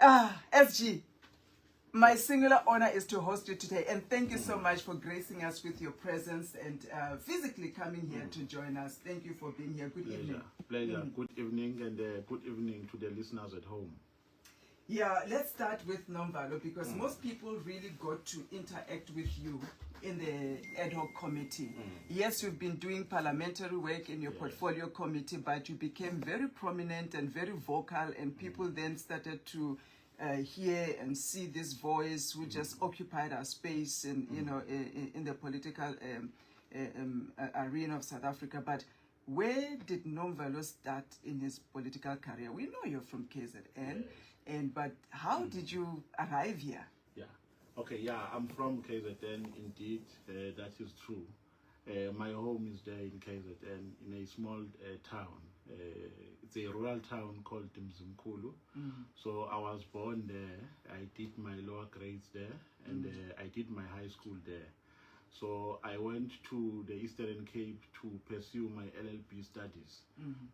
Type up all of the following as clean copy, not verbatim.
SG, my singular honor is to host you today, and thank you so much for gracing us with your presence and physically coming here to join us. Thank you for being here. Good evening. Pleasure. Good evening, and good evening to the listeners at home. Yeah, let's start with Nomvalo, because most people really got to interact with you in the ad hoc committee. Yes, you've been doing parliamentary work in your portfolio committee, but you became very prominent and very vocal, and people then started to hear and see this voice who just occupied our space in, you know, in the political arena of South Africa. But where did Nomvalo start in his political career? We know you're from KZN, but how did you arrive here? I'm from KZN, indeed, that is true. My home is there in KZN, in a small town. It's a rural town called Mzimkhulu. So I was born there, I did my lower grades there, and I did my high school there. So I went to the Eastern Cape to pursue my LLB studies.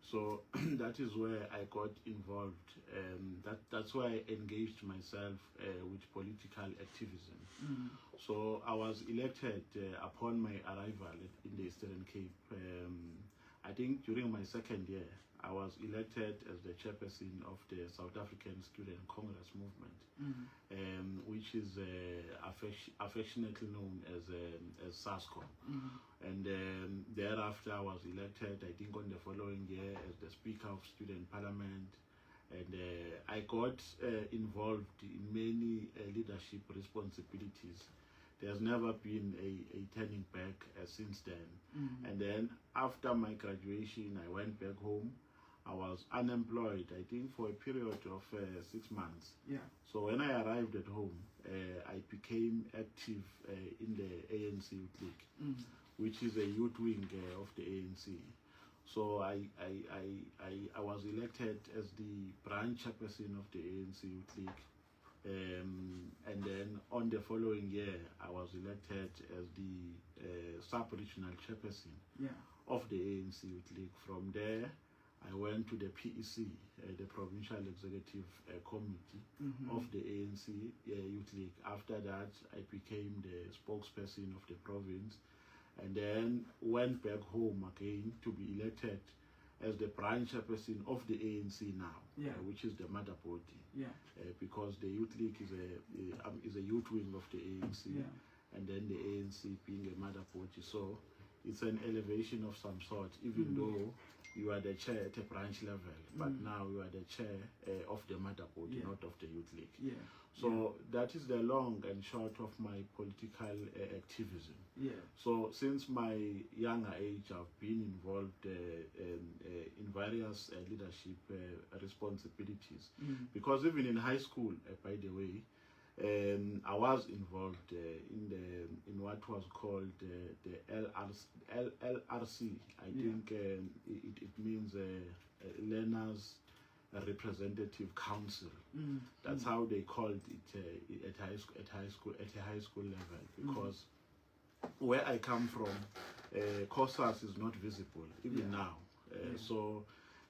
So that is where I got involved. That's why I engaged myself with political activism. So I was elected upon my arrival in the Eastern Cape. I think during my second year, I was elected as the chairperson of the South African Student Congress movement, which is affectionately known as SASCO. And thereafter I was elected, I think on the following year, as the Speaker of Student Parliament. And I got involved in many leadership responsibilities. There's never been a turning back since then. And then after my graduation, I went back home. I was unemployed, I think, for a period of 6 months. So when I arrived at home, I became active in the ANC Youth League, which is a youth wing of the ANC. So I was elected as the branch chairperson of the ANC Youth League. And then on the following year, I was elected as the sub-regional chairperson of the ANC Youth League. From there, I went to the PEC, the Provincial Executive Committee of the ANC Youth League. After that, I became the spokesperson of the province, and then went back home again to be elected as the branch chairperson of the ANC now, which is the mother body, because the Youth League is a youth wing of the ANC, and then the ANC being a mother body. So it's an elevation of some sort, even though you are the chair at a branch level, but now you are the chair of the mother body, not of the Youth League. So that is the long and short of my political activism. So since my younger age, I've been involved in various leadership responsibilities. Because even in high school, by the way, I was involved in what was called the LRC. I think it means Learners Representative Council. That's how they called it at a high school level. Because where I come from, COSAS is not visible even now. So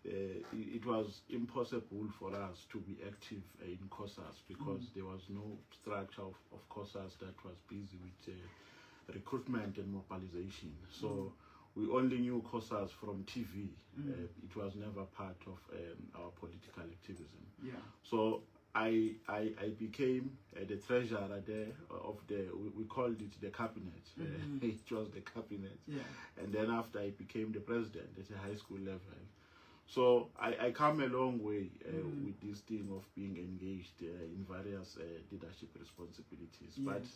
it was impossible for us to be active in COSAS because there was no structure of COSAS that was busy with recruitment and mobilization. So we only knew COSAS from TV. It was never part of our political activism. So I became the treasurer there of we called it the cabinet. It was the cabinet. And then after I became the president at a high school level. So I come a long way with this thing of being engaged in various leadership responsibilities. But,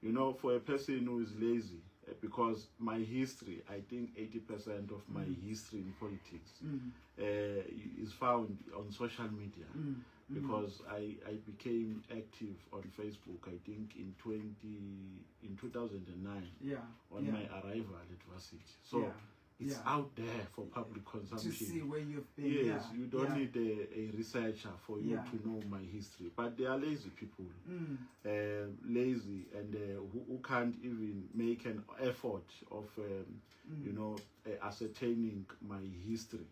you know, for a person who is lazy, because my history, I think 80% of my history in politics is found on social media. Because I became active on Facebook, I think in 2009, on my arrival at varsity. So it's out there for public consumption. To see where you've been. Yes, you don't need a researcher for you to know my history. But they are lazy people, lazy, and who can't even make an effort of, you know, ascertaining my history,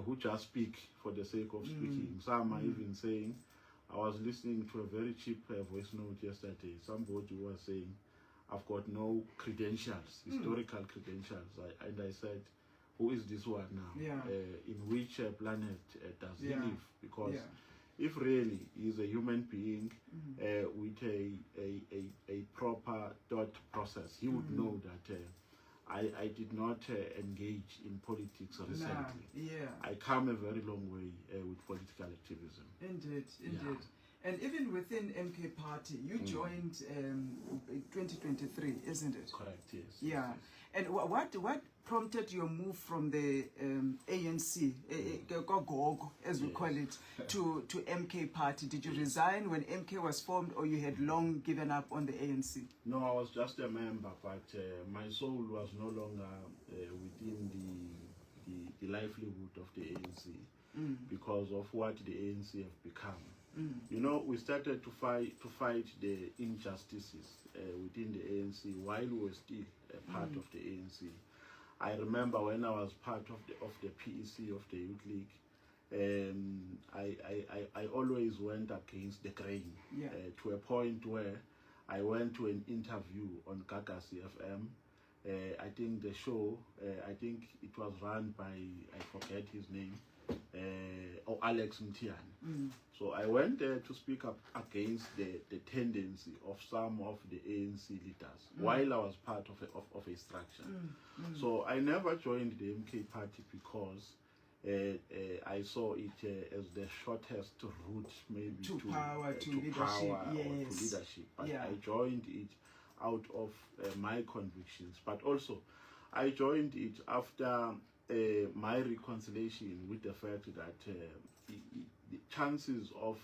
who just speak for the sake of speaking. Some are even saying, I was listening to a very cheap voice note yesterday. Somebody was saying, I've got no credentials, historical credentials. And I said, who is this one now? Yeah. In which planet does he Yeah. live? Because Yeah. if really he's a human being with a proper thought process, he would know that I did not engage in politics recently. Yeah. I come a very long way with political activism. Indeed, indeed. Yeah. And even within MK Party, you joined 2023, isn't it? Correct, yes. Yeah. Yes. And what prompted your move from the ANC, Gogo, as we call it, to MK Party? Did you resign when MK was formed, or you had long given up on the ANC? No, I was just a member, but my soul was no longer within the livelihood of the ANC because of what the ANC have become. You know, we started to fight the injustices within the ANC while we were still a part of the ANC. I remember when I was part of the PEC of the Youth League, I always went against the grain to a point where I went to an interview on Kakasi FM. I think the show, I think it was run by, I forget his name, or Alex Mtian. So I went there to speak up against the tendency of some of the ANC leaders while I was part of a structure. So I never joined the MK Party because I saw it as the shortest route maybe to power, to leadership, power or to yes. leadership. But I joined it out of my convictions. But also, I joined it after my reconciliation with the fact that the chances of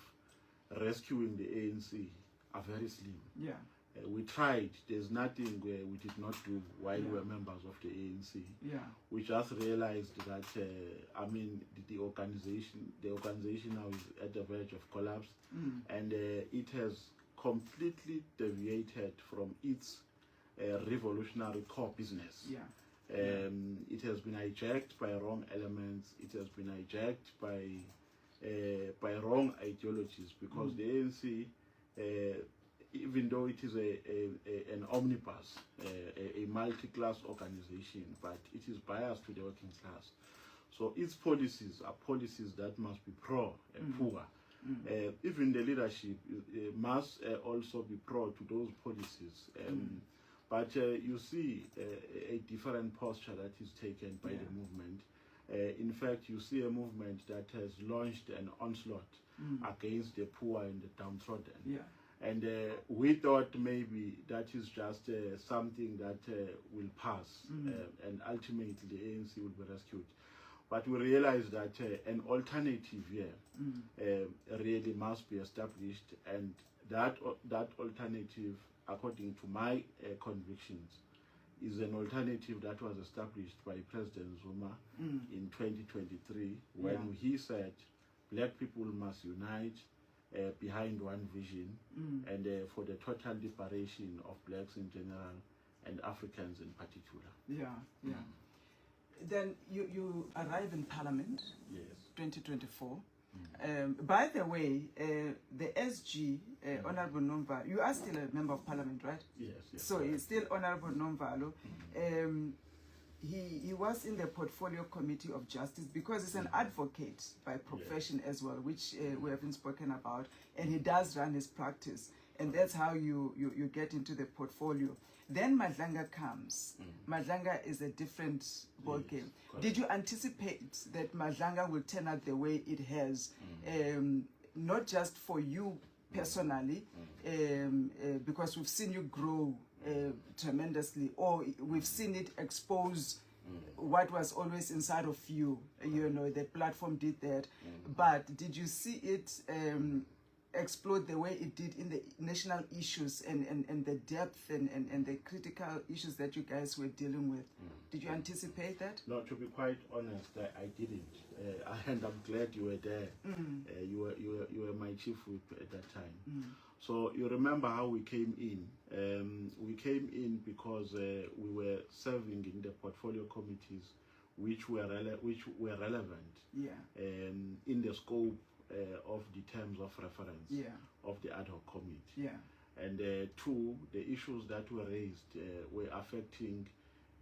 rescuing the ANC are very slim. Yeah. We tried. There's nothing we did not do while we were members of the ANC. Yeah. We just realized that I mean the organization now is at the verge of collapse, and it has completely deviated from its revolutionary core business. Yeah. It has been hijacked by wrong elements. It has been hijacked by wrong ideologies because the ANC, even though it is an omnibus, a multi-class organization, but it is biased to the working class. So its policies are policies that must be pro and poor. Even the leadership must also be pro to those policies. But you see a different posture that is taken by the movement. In fact, you see a movement that has launched an onslaught against the poor and the downtrodden. Yeah. And we thought maybe that is just something that will pass, and ultimately the ANC will be rescued. But we realized that an alternative here really must be established, and that alternative, according to my convictions, is an alternative that was established by President Zuma in 2023 when he said black people must unite behind one vision and for the total liberation of blacks in general and Africans in particular. Yeah, yeah. Then you arrive in Parliament, yes, 2024. By the way, the SG, Honorable Nomvalo, you are still a member of Parliament, right? Yes, yes. So he's still Honorable Nomvalo. He was in the Portfolio Committee of Justice because he's an advocate by profession as well, which we haven't spoken about, and he does run his practice, and that's how you get into the portfolio. Then Madlanga comes. Madlanga is a different ballgame. Did you anticipate that Madlanga will turn out the way it has, not just for you personally, because we've seen you grow tremendously, or we've seen it expose what was always inside of you. You know, the platform did that. But did you see it explode the way it did in the national issues and the depth and the critical issues that you guys were dealing with? Did you anticipate that? No, to be quite honest, I didn't. And I'm glad you were there. You were my chief whip at that time. So you remember how we came in. We came in because we were serving in the portfolio committees which were relevant in the scope of the terms of reference of the ad hoc committee. Yeah. And two, the issues that were raised were affecting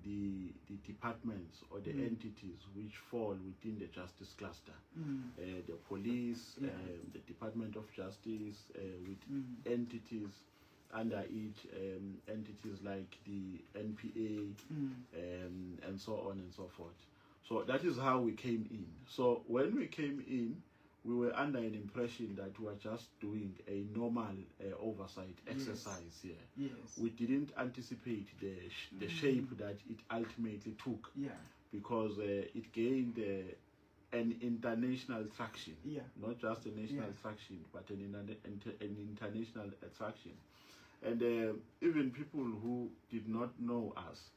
the departments or the entities which fall within the justice cluster. The police, the Department of Justice, with entities under it, entities like the NPA, and so on and so forth. So that is how we came in. So when we came in, we were under an impression that we were just doing a normal oversight exercise here. Yes. We didn't anticipate the shape that it ultimately took, because it gained an international traction, not just a national traction, but an international traction. And even people who did not know us,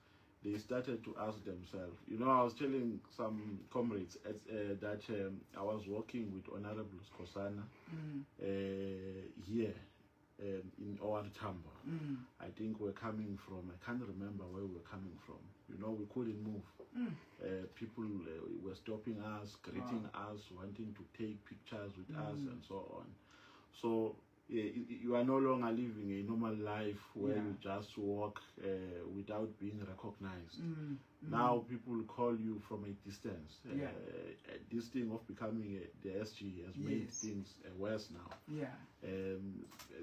they started to ask themselves, you know, I was telling some comrades that I was working with Honorable Skosana here in Owan Tambo. I think we're coming from, I can't remember where we were coming from. You know, we couldn't move. People were stopping us, greeting us, wanting to take pictures with us and so on. So you are no longer living a normal life where you just walk without being recognized. Now people call you from a distance. This thing of becoming the SG has made things worse now.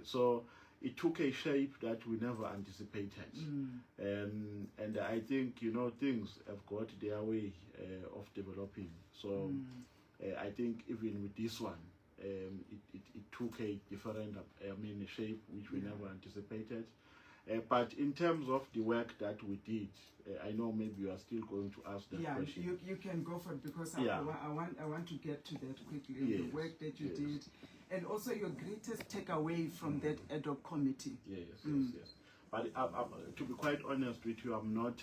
So it took a shape that we never anticipated. And I think, you know, things have got their way of developing. So I think even with this one, it took a different, shape which we never anticipated. But in terms of the work that we did, I know maybe you are still going to ask that question. You can go for it, because I want to get to that quickly. The work that you did, and also your greatest takeaway from that ad hoc committee. Yes. But to be quite honest with you, I'm not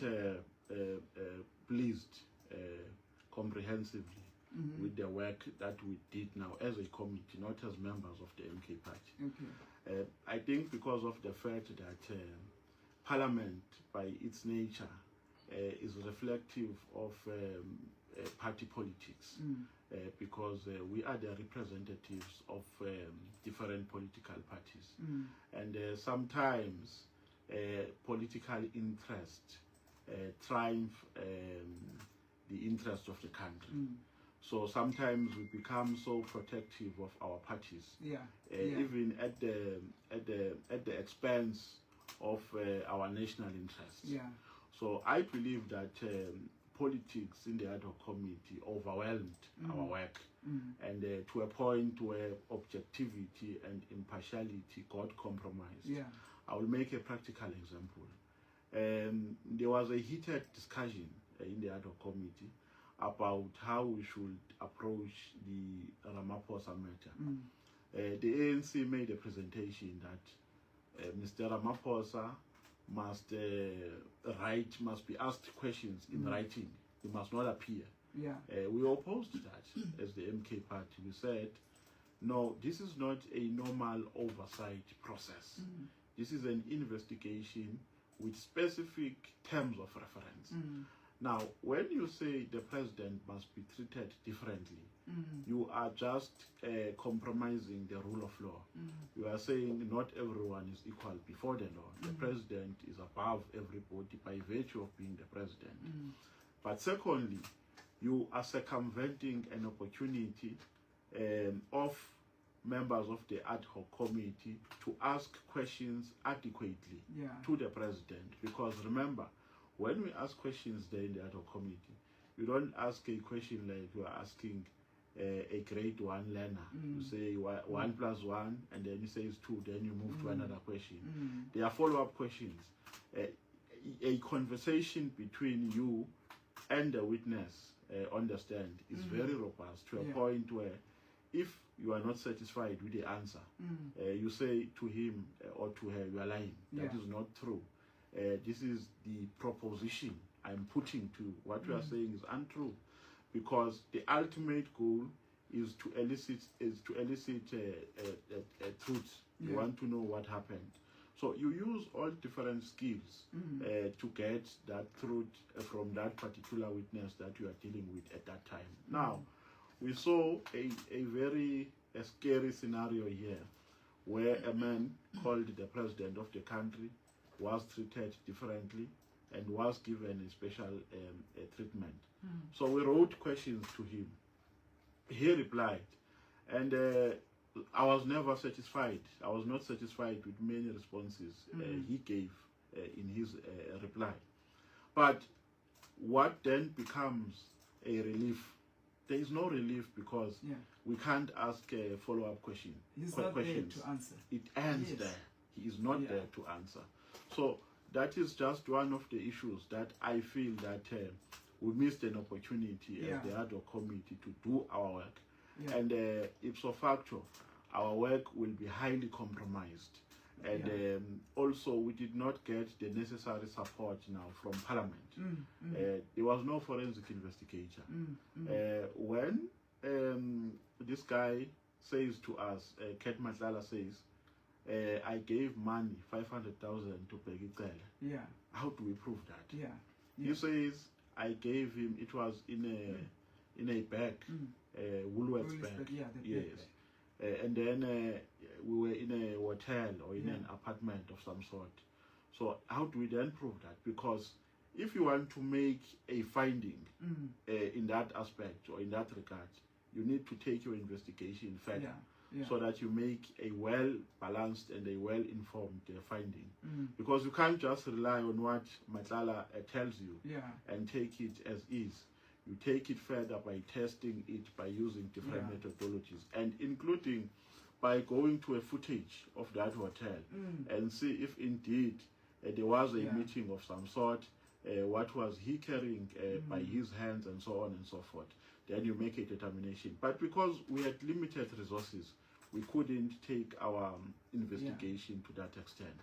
pleased comprehensively with the work that we did now as a committee, not as members of the MK party. I think because of the fact that Parliament, by its nature, is reflective of party politics, because we are the representatives of different political parties. And sometimes political interest triumph the interest of the country. So sometimes we become so protective of our parties, even at the expense of our national interests. So I believe that politics in the ad hoc committee overwhelmed our work, and to a point where objectivity and impartiality got compromised. I will make a practical example. There was a heated discussion in the ad hoc committee about how we should approach the Ramaphosa matter. The ANC made a presentation that Mr. Ramaphosa must be asked questions in writing. He must not appear. We opposed that as the MK party. We said, no, this is not a normal oversight process. This is an investigation with specific terms of reference. Now, when you say the president must be treated differently, you are just compromising the rule of law. You are saying not everyone is equal before the law. The president is above everybody by virtue of being the president. But secondly, you are circumventing an opportunity of members of the ad hoc committee to ask questions adequately to the president. Because remember, when we ask questions there in the ad hoc committee, you don't ask a question like you are asking a grade 1 learner. You say 1 plus 1, and then he says 2, then you move to another question. There are follow-up questions. A conversation between you and the witness on the stand is very robust, to a point where if you are not satisfied with the answer, you say to him or to her, you are lying. That is not true. This is the proposition I'm putting to what you are saying is untrue, because the ultimate goal is to elicit truth. You want to know what happened. So you use all different skills to get that truth from that particular witness that you are dealing with at that time. Now, we saw a very a scary scenario here where a man called the president of the country was treated differently and was given a special treatment. So we wrote questions to him. He replied, and I was never satisfied. I was not satisfied with many responses he gave in his reply. But what then becomes a relief? There is no relief because we can't ask a follow-up question. He's not there to answer. It ends there. He is not there to answer. So that is just one of the issues that I feel that we missed an opportunity as the ad hoc committee to do our work. And ipso facto, our work will be highly compromised. And also, we did not get the necessary support now from Parliament. There was no forensic investigator. When this guy says to us, Ket Matlala says, I gave money, 500,000 to Pegicela. How do we prove that? He says, I gave him, it was in a bag, Woolworths bag. And then we were in a hotel or in an apartment of some sort. So how do we then prove that? Because if you want to make a finding in that aspect or in that regard, you need to take your investigation further so that you make a well-balanced and a well-informed finding. Because you can't just rely on what Matlala tells you and take it as is. You take it further by testing it, by using different methodologies, and including by going to a footage of that hotel and see if indeed there was a meeting of some sort, what was he carrying by his hands, and so on and so forth. Then you make a determination. But because we had limited resources, we couldn't take our investigation to that extent.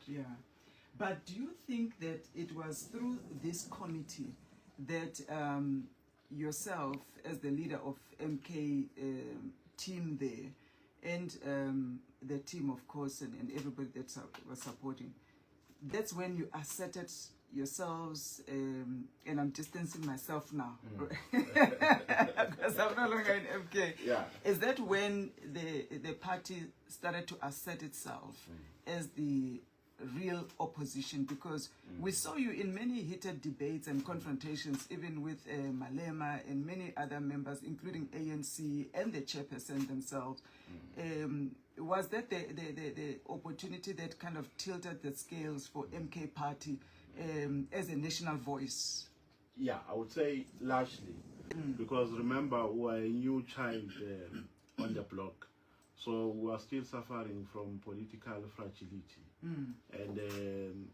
But do you think that it was through this committee that yourself, as the leader of MK team there, and the team, of course, and everybody that was supporting, that's when you asserted yourselves, and I'm distancing myself now, because I'm no longer in MK. Is that when the party started to assert itself as the real opposition? Because we saw you in many heated debates and confrontations, even with Malema and many other members, including ANC and the chairperson themselves. Was that the opportunity that kind of tilted the scales for MK party as a national voice? I would say largely, because remember, we are a new child on the block. So we are still suffering from political fragility, and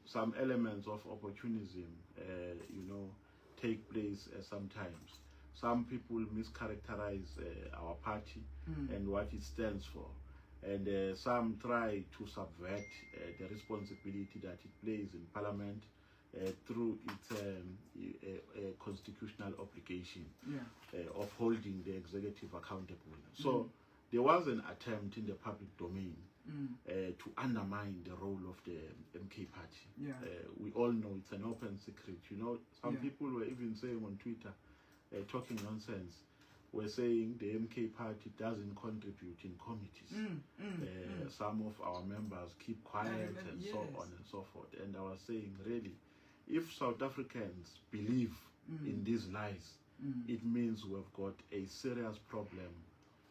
some elements of opportunism, take place sometimes. Some people mischaracterize our party and what it stands for, and some try to subvert the responsibility that it plays in Parliament through its constitutional obligation of holding the executive accountable. So there was an attempt in the public domain to undermine the role of the MK party. We all know it's an open secret. Some people were even saying on Twitter, talking nonsense, were saying the MK party doesn't contribute in committees. Some of our members keep quiet and so on and so forth. And I was saying, really, if South Africans believe in these lies, it means we've got a serious problem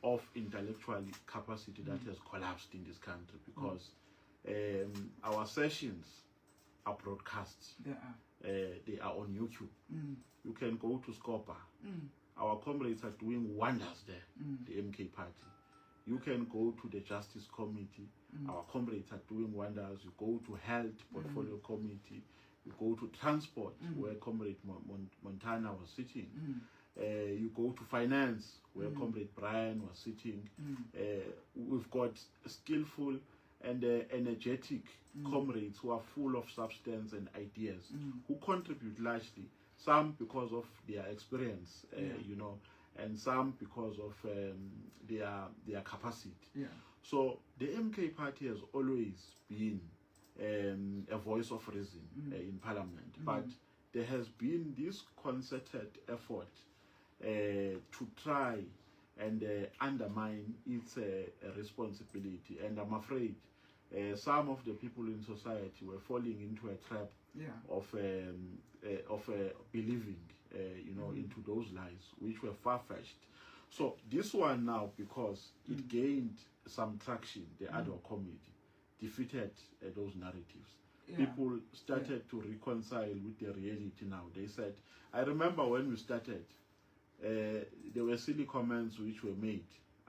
of intellectual capacity that has collapsed in this country, because our sessions are broadcast. They are on YouTube. You can go to Scopa. Our comrades are doing wonders there, the MK party. You can go to the Justice Committee. Our comrades are doing wonders. You go to Health Portfolio Committee. You go to Transport, where Comrade Montana was sitting. You go to Finance, where Comrade Brian was sitting. We've got skillful and energetic comrades who are full of substance and ideas, who contribute largely, some because of their experience, and some because of their capacity. So the MK party has always been a voice of reason in Parliament, but there has been this concerted effort to try and undermine its responsibility. And I'm afraid some of the people in society were falling into a trap of believing, into those lies, which were far-fetched. So this one now, because it gained some traction, the ad hoc committee defeated those narratives. People started to reconcile with the reality now. They said, I remember when we started, there were silly comments which were made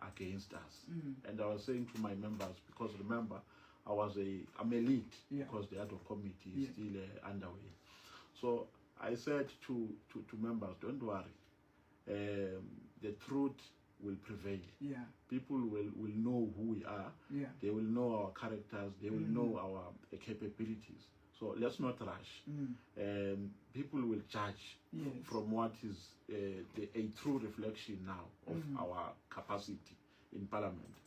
against us. And I was saying to my members, because remember, I'm a lead, because the ad hoc committee is still underway. So I said to members, don't worry, the truth will prevail. People will know who we are. They will know our characters. They will know our capabilities. So let's not rush. People will judge from what is a true reflection now of our capacity in Parliament.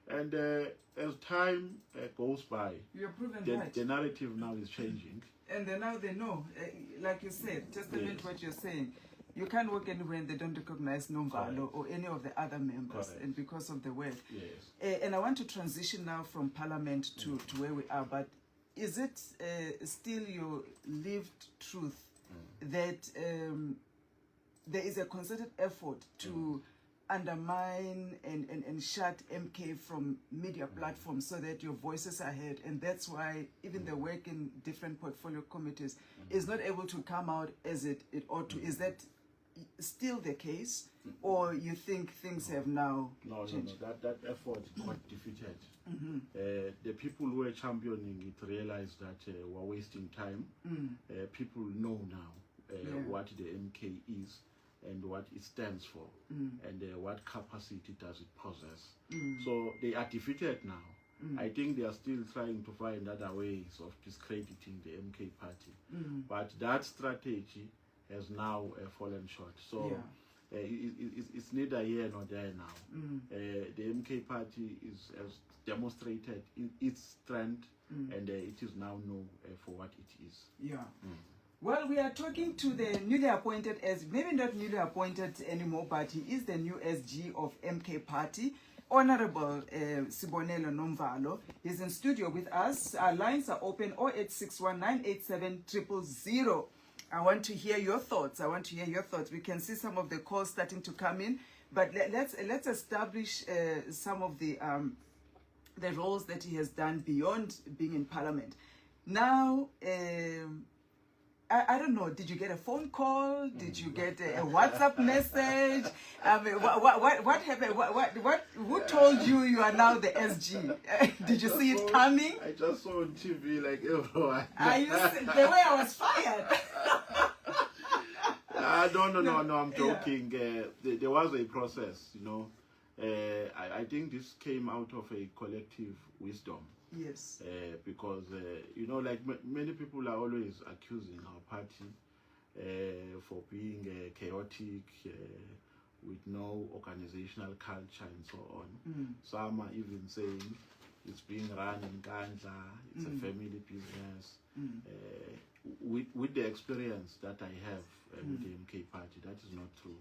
And as time goes by, the narrative now is changing. And then now they know, like you said, testament what you're saying. You can't work anywhere and they don't recognize Nomvalo or any of the other members, and because of the work. And I want to transition now from Parliament to where we are, but is it still your lived truth that there is a concerted effort to undermine and shut MK from media platforms so that your voices are heard, and that's why even the work in different portfolio committees is not able to come out as it ought to? Is that still the case, or you think things have now changed? No, that effort got defeated. The people who were championing it realized that we're wasting time. People know now what the MK is and what it stands for, and what capacity does it possess. So they are defeated now. I think they are still trying to find other ways of discrediting the MK party. But that strategy has now fallen short. So it's neither here nor there now. The MK party has demonstrated its strength, and it is now known for what it is. Well, we are talking to the newly appointed, maybe not newly appointed anymore, but he is the new SG of MK Party, Honorable Sibonelo Nomvalo. He's in studio with us. Our lines are open, 0861-987-000. I want to hear your thoughts. We can see some of the calls starting to come in, but let's establish some of the roles that he has done beyond being in Parliament. Now, I don't know, did you get a phone call? Did you get a WhatsApp message? I mean, what happened? Who told you are now the SG? Did you see it coming? I just saw on TV like everyone. The way I was fired. No, I'm joking. There was a process, I think this came out of a collective wisdom. Yes. Because, like many people are always accusing our party for being chaotic, with no organizational culture and so on. Some are even saying it's being run in Gandla, it's a family business. With the experience that I have with the MK party, that is not true.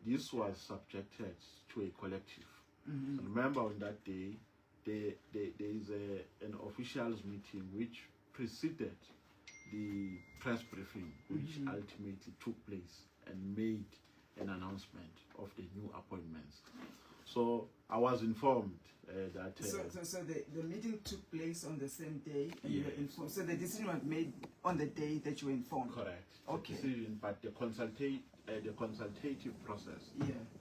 This was subjected to a collective. Remember on that day, there is an officials meeting which preceded the press briefing, which ultimately took place and made an announcement of the new appointments. So I was informed that... So the meeting took place on the same day, and you were informed. So the decision was made on the day that you were informed? Correct. Okay. The decision, but the consultative process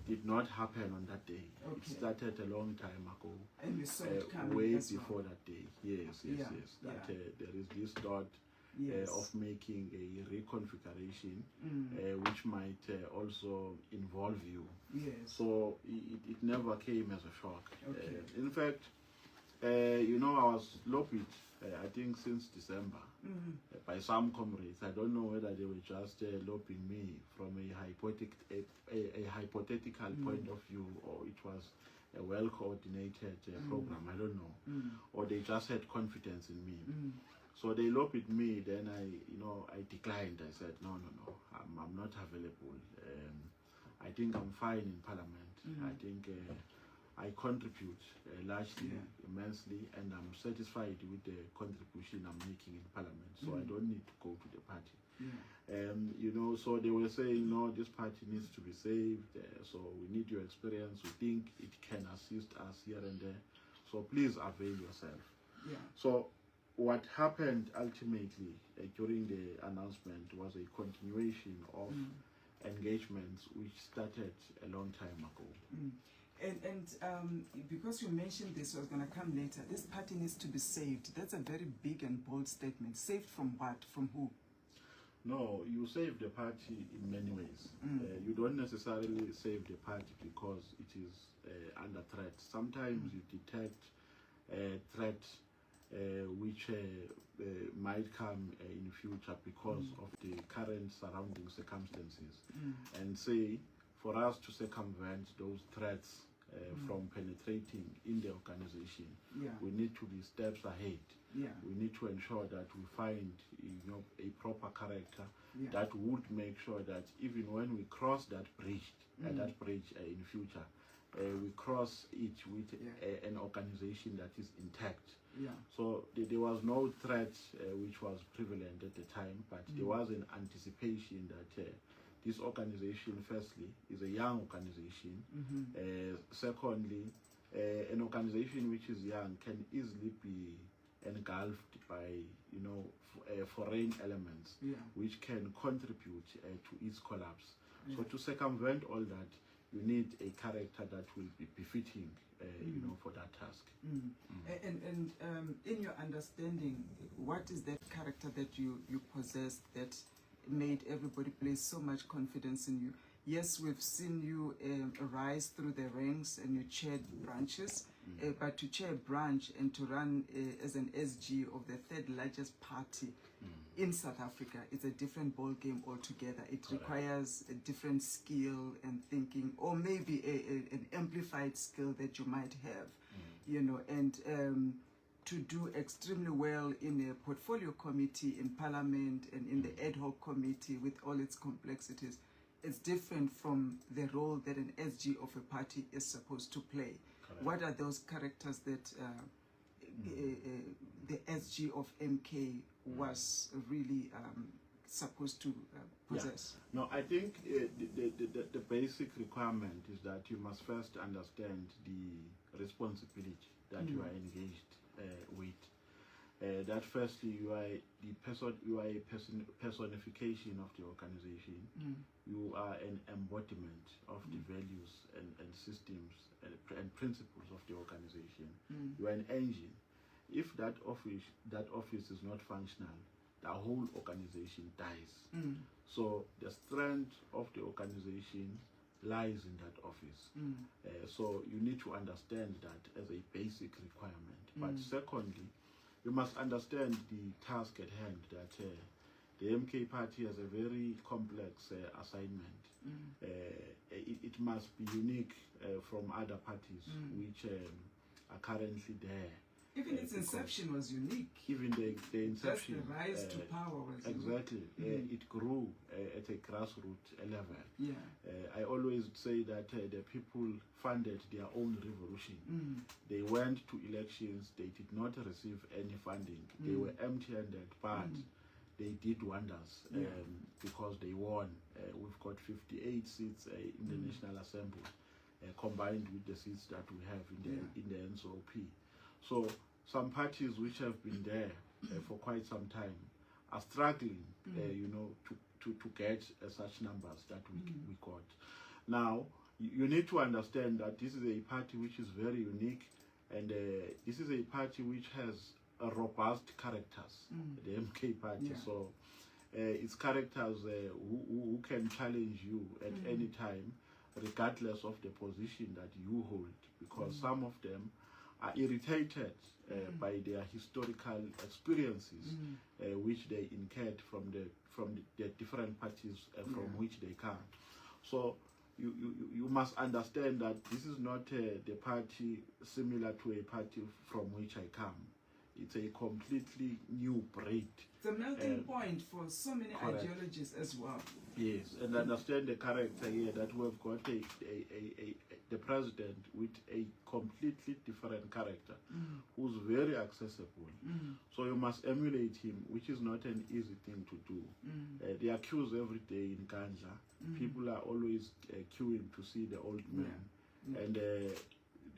did not happen on that day. Okay. It started a long time ago. And you saw it coming way as before well. that day. Yes. That there is this thought of making a reconfiguration, which might also involve you. Yes. So it never came as a shock. Okay. In fact, I was lobbied, I think since December, by some comrades. I don't know whether they were just lobbying me from a hypothetical point of view, or it was a well-coordinated program. I don't know. Or they just had confidence in me. So they lobbied me. Then I declined. I said, no, I'm not available. I think I'm fine in Parliament. I think I contribute largely, immensely, and I'm satisfied with the contribution I'm making in Parliament. So I don't need to go to the party. You know, so they were saying, no, this party needs to be saved. So we need your experience. We think it can assist us here and there. So please avail yourself. So what happened ultimately during the announcement was a continuation of engagements which started a long time ago. And because you mentioned this, I was going to come later. This party needs to be saved. That's a very big and bold statement. Saved from what? From who? No, you save the party in many ways. You don't necessarily save the party because it is under threat. Sometimes you detect a threat which might come in future because of the current surrounding circumstances. And say, for us to circumvent those threats from penetrating in the organization, we need to be steps ahead. We need to ensure that we find, you know, a proper character that would make sure that even when we cross that bridge, in future, we cross it with an organization that is intact. So there was no threat which was prevalent at the time, but there was an anticipation that this organization, firstly, is a young organization. Secondly, an organization which is young can easily be engulfed by, you know, foreign elements which can contribute to its collapse. So to circumvent all that, you need a character that will be befitting, you know, for that task. And in your understanding, what is that character that you possess that made everybody place so much confidence in you? Yes, we've seen you rise through the ranks and you chaired branches, but to chair a branch and to run as an SG of the third largest party in South Africa, it's a different ball game altogether. It requires a different skill and thinking, or maybe an amplified skill that you might have, you know, and to do extremely well in a portfolio committee in Parliament and in the ad hoc committee with all its complexities. It's different from the role that an SG of a party is supposed to play. What are those characters that the SG of MK was really supposed to possess? No, I think the basic requirement is that you must first understand the responsibility that you are engaged with. That firstly, you are a personification of the organization. You are an embodiment of the values and systems and principles of the organization. You are an engine. If that office is not functional, the whole organization dies. So the strength of the organization lies in that office. So you need to understand that as a basic requirement. But secondly, you must understand the task at hand, that the MK party has a very complex assignment. It must be unique from other parties which are currently there. Even its inception was unique. Even the inception. Just the rise to power was exactly. It grew at a grassroots level. I always say that the people funded their own revolution. They went to elections. They did not receive any funding. They were empty-handed, but they did wonders because they won. We've got 58 seats in the National Assembly, combined with the seats that we have in the NSOP. So some parties which have been there for quite some time are struggling, you know, to get such numbers that we got. Now, you need to understand that this is a party which is very unique, and this is a party which has a robust characters, the MK party. So it's characters who can challenge you at any time, regardless of the position that you hold, because some of them are irritated by their historical experiences which they incurred from the different parties from which they come. So you must understand that this is not the party similar to a party from which I come. it's a completely new breed. It's a melting point for so many ideologies as well. Yes, and understand the character here that we've got the president with a completely different character, who's very accessible. So you must emulate him, which is not an easy thing to do. They accuse every day in Ganja. People are always queuing to see the old man. And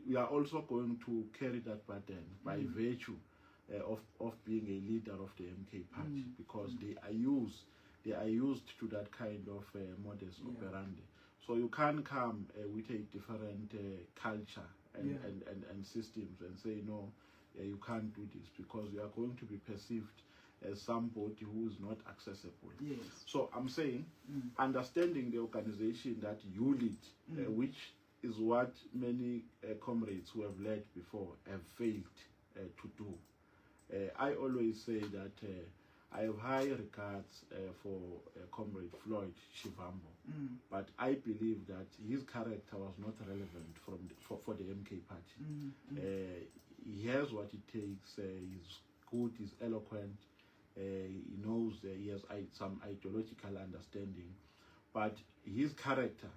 we are also going to carry that burden by virtue of being a leader of the MK party, because they are used to that kind of modus operandi. So you can't come with a different culture and systems and say, no, you can't do this, because you are going to be perceived as somebody who is not accessible. Yes. So I'm saying, understanding the organization that you lead, which is what many comrades who have led before have failed to do. I always say that I have high regards for Comrade Floyd Shivambu, but I believe that his character was not relevant for the MK party. He has what it takes. He's good, he's eloquent, he knows he has some ideological understanding, but his character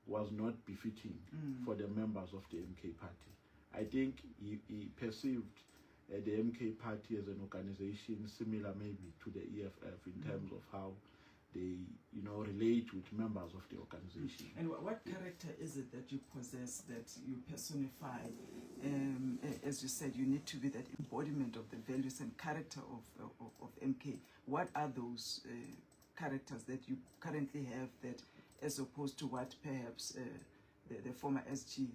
was not befitting for the members of the MK party. I think he perceived the MK party as an organization similar maybe to the EFF in terms of how they, relate with members of the organization. And what character is it that you possess, that you personify? As you said, you need to be that embodiment of the values and character of MK. What are those characters that you currently have, that as opposed to what perhaps the former SG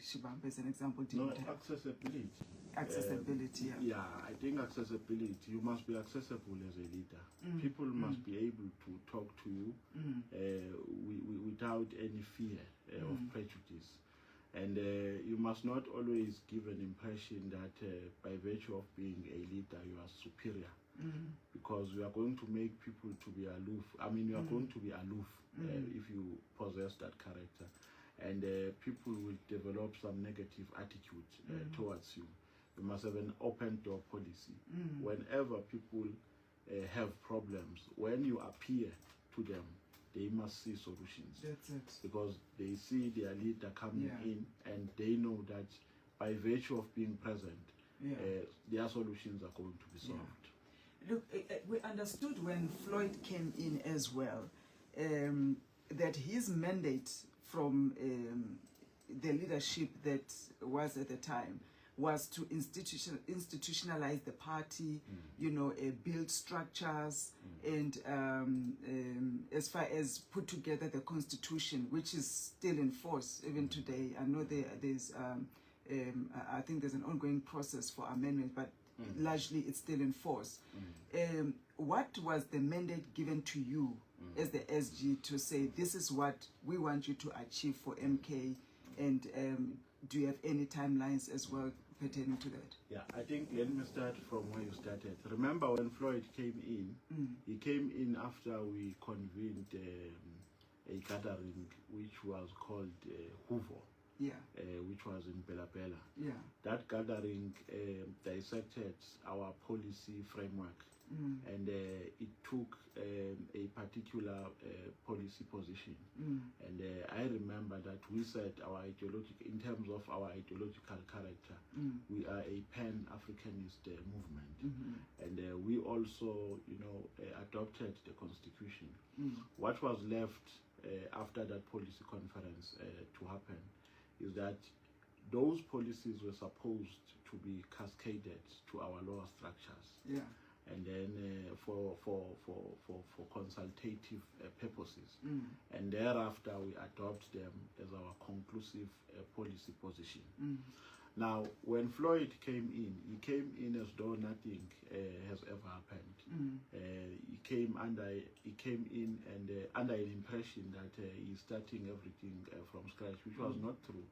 Shivambu, as an example, didn't have? Accessibility. Accessibility, yeah, I think accessibility. You must be accessible as a leader. People must be able to talk to you without any fear of prejudice. And you must not always give an impression that by virtue of being a leader, you are superior. Because you are going to make people to be aloof. I mean, you are going to be aloof if you possess that character. And people will develop some negative attitude towards you. You must have an open door policy. Whenever people have problems, when you appear to them, they must see solutions. That's it. Because they see their leader coming in, and they know that by virtue of being present, their solutions are going to be solved. Look, we understood when Floyd came in as well, that his mandate from the leadership that was at the time was to institutionalize the party, build structures, and as far as put together the constitution, which is still in force even today. I know there's, I think there's an ongoing process for amendment, but largely it's still in force. What was the mandate given to you as the SG to say, this is what we want you to achieve for MK, and do you have any timelines as well pertaining to that? Yeah, I think let me start from where you started. Remember when Floyd came in, he came in after we convened a gathering which was called Hoover. Which was in Bela Bela. That gathering dissected our policy framework, and it took a particular policy position. And I remember that we said in terms of our ideological character, we are a pan-Africanist movement, and we also, adopted the constitution. What was left after that policy conference to happen is that those policies were supposed to be cascaded to our lower structures, and then for consultative purposes, and thereafter we adopt them as our conclusive policy position. Now, when Floyd came in as though nothing has ever happened. He came in and under an impression that he's starting everything from scratch, which was not true.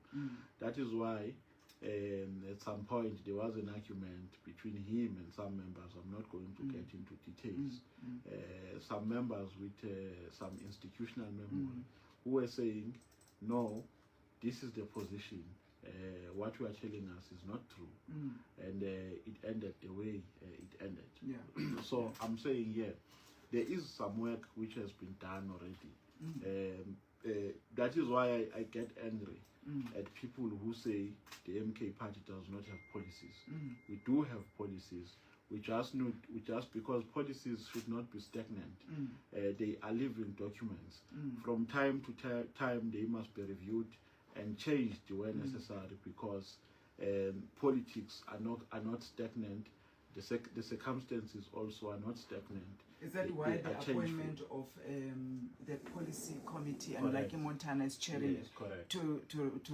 That is why at some point there was an argument between him and some members. I'm not going to get into details. Some members with some institutional memory who were saying, no, this is the position what you are telling us is not true, and it ended the way it ended. Yeah. So I'm saying, yeah, there is some work which has been done already. That is why I get angry at people who say the MK party does not have policies. We do have policies. We just because policies should not be stagnant. They are living documents. From time to time, they must be reviewed and changed where necessary, because politics are not stagnant. The circumstances also are not stagnant. Is that why the appointment of the policy committee, and like Montana is chairing it, to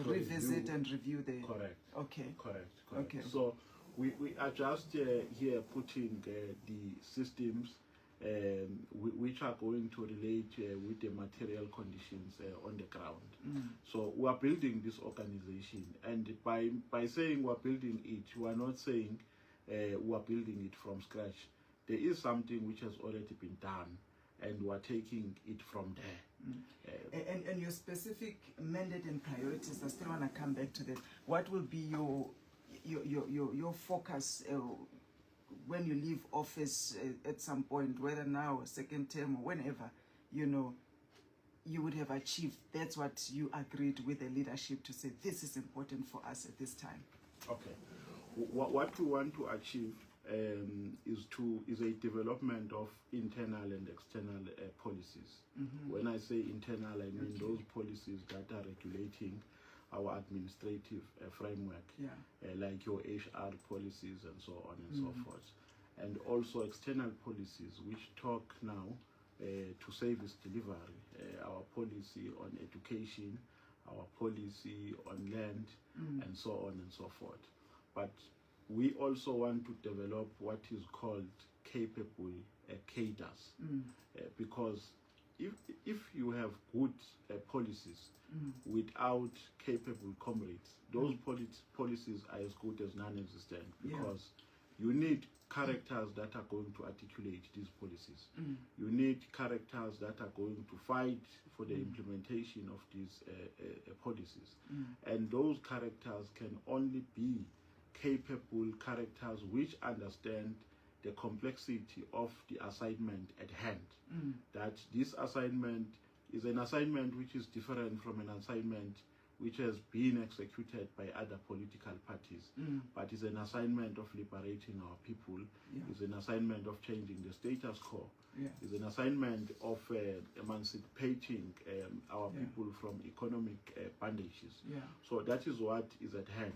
revisit and review the... Correct. Okay. Correct. Okay. So we are just here putting the systems which are going to relate with the material conditions on the ground. So we are building this organization, and by saying we are building it, we are not saying we are building it from scratch. There is something which has already been done, and we are taking it from there. And your specific mandate and priorities, I still want to come back to that. What will be your focus when you leave office at some point, whether now, second term, or whenever, you would have achieved? That's what you agreed with the leadership to say, this is important for us at this time. Okay. What we want to achieve is a development of internal and external policies. When I say internal, I mean those policies that are regulating our administrative framework, like your HR policies and so on and so forth. And also external policies which talk now to service delivery, our policy on education, our policy on land, and so on and so forth. But we also want to develop what is called capable cadres, because if you have good policies without capable comrades, those policies are as good as non-existent, because you need characters that are going to articulate these policies. You need characters that are going to fight for the implementation of these policies. And those characters can only be capable characters which understand the complexity of the assignment at hand. That this assignment is an assignment which is different from an assignment which has been executed by other political parties, but is an assignment of liberating our people, is an assignment of changing the status quo, is an assignment of emancipating our people from economic bondages. So that is what is at hand.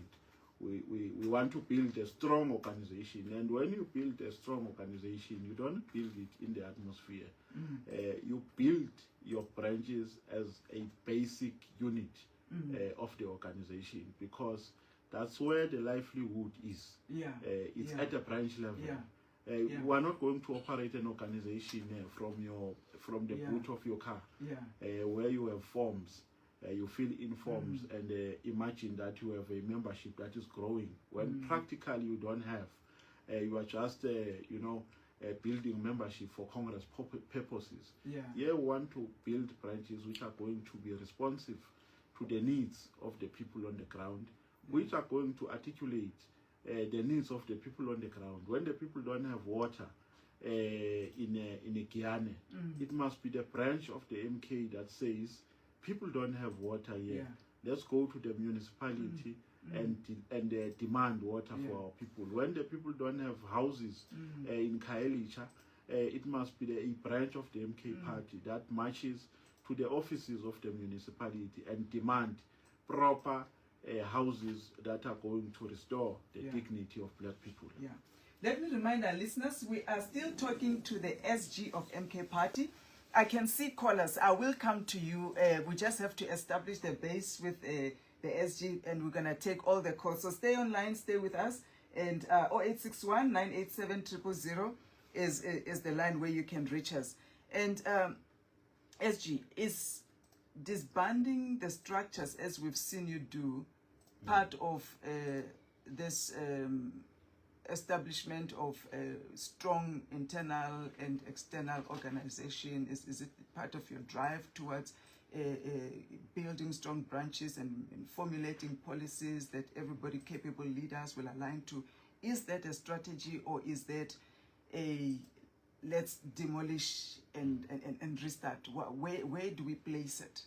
We want to build a strong organization, and when you build a strong organization, you don't build it in the atmosphere. You build your branches as a basic unit of the organization, because that's where the livelihood is. It's at the branch level. We are not going to operate an organization from the boot of your car, where you have forms. You fill in forms and imagine that you have a membership that is growing, when practically you don't have. You are just, building membership for Congress purposes. Here we want to build branches which are going to be responsive to the needs of the people on the ground, which are going to articulate the needs of the people on the ground. When the people don't have water in a Guyana, it must be the branch of the MK that says, people don't have water here. Let's go to the municipality and demand water for our people. When the people don't have houses in Kaelicha, it must be a branch of the MK party that marches to the offices of the municipality and demand proper houses that are going to restore the dignity of black people. Let me remind our listeners, we are still talking to the SG of MK Party. I can see callers. I will come to you. We just have to establish the base with the SG, and we're going to take all the calls. So stay online, stay with us. And 0861 987 000 is the line where you can reach us. And SG, is disbanding the structures, as we've seen you do, part of this establishment of a strong internal and external organization? Is it part of your drive towards building strong branches and formulating policies that everybody, capable leaders, will align to. Is that a strategy, or is that a let's demolish and restart? Where do we place it?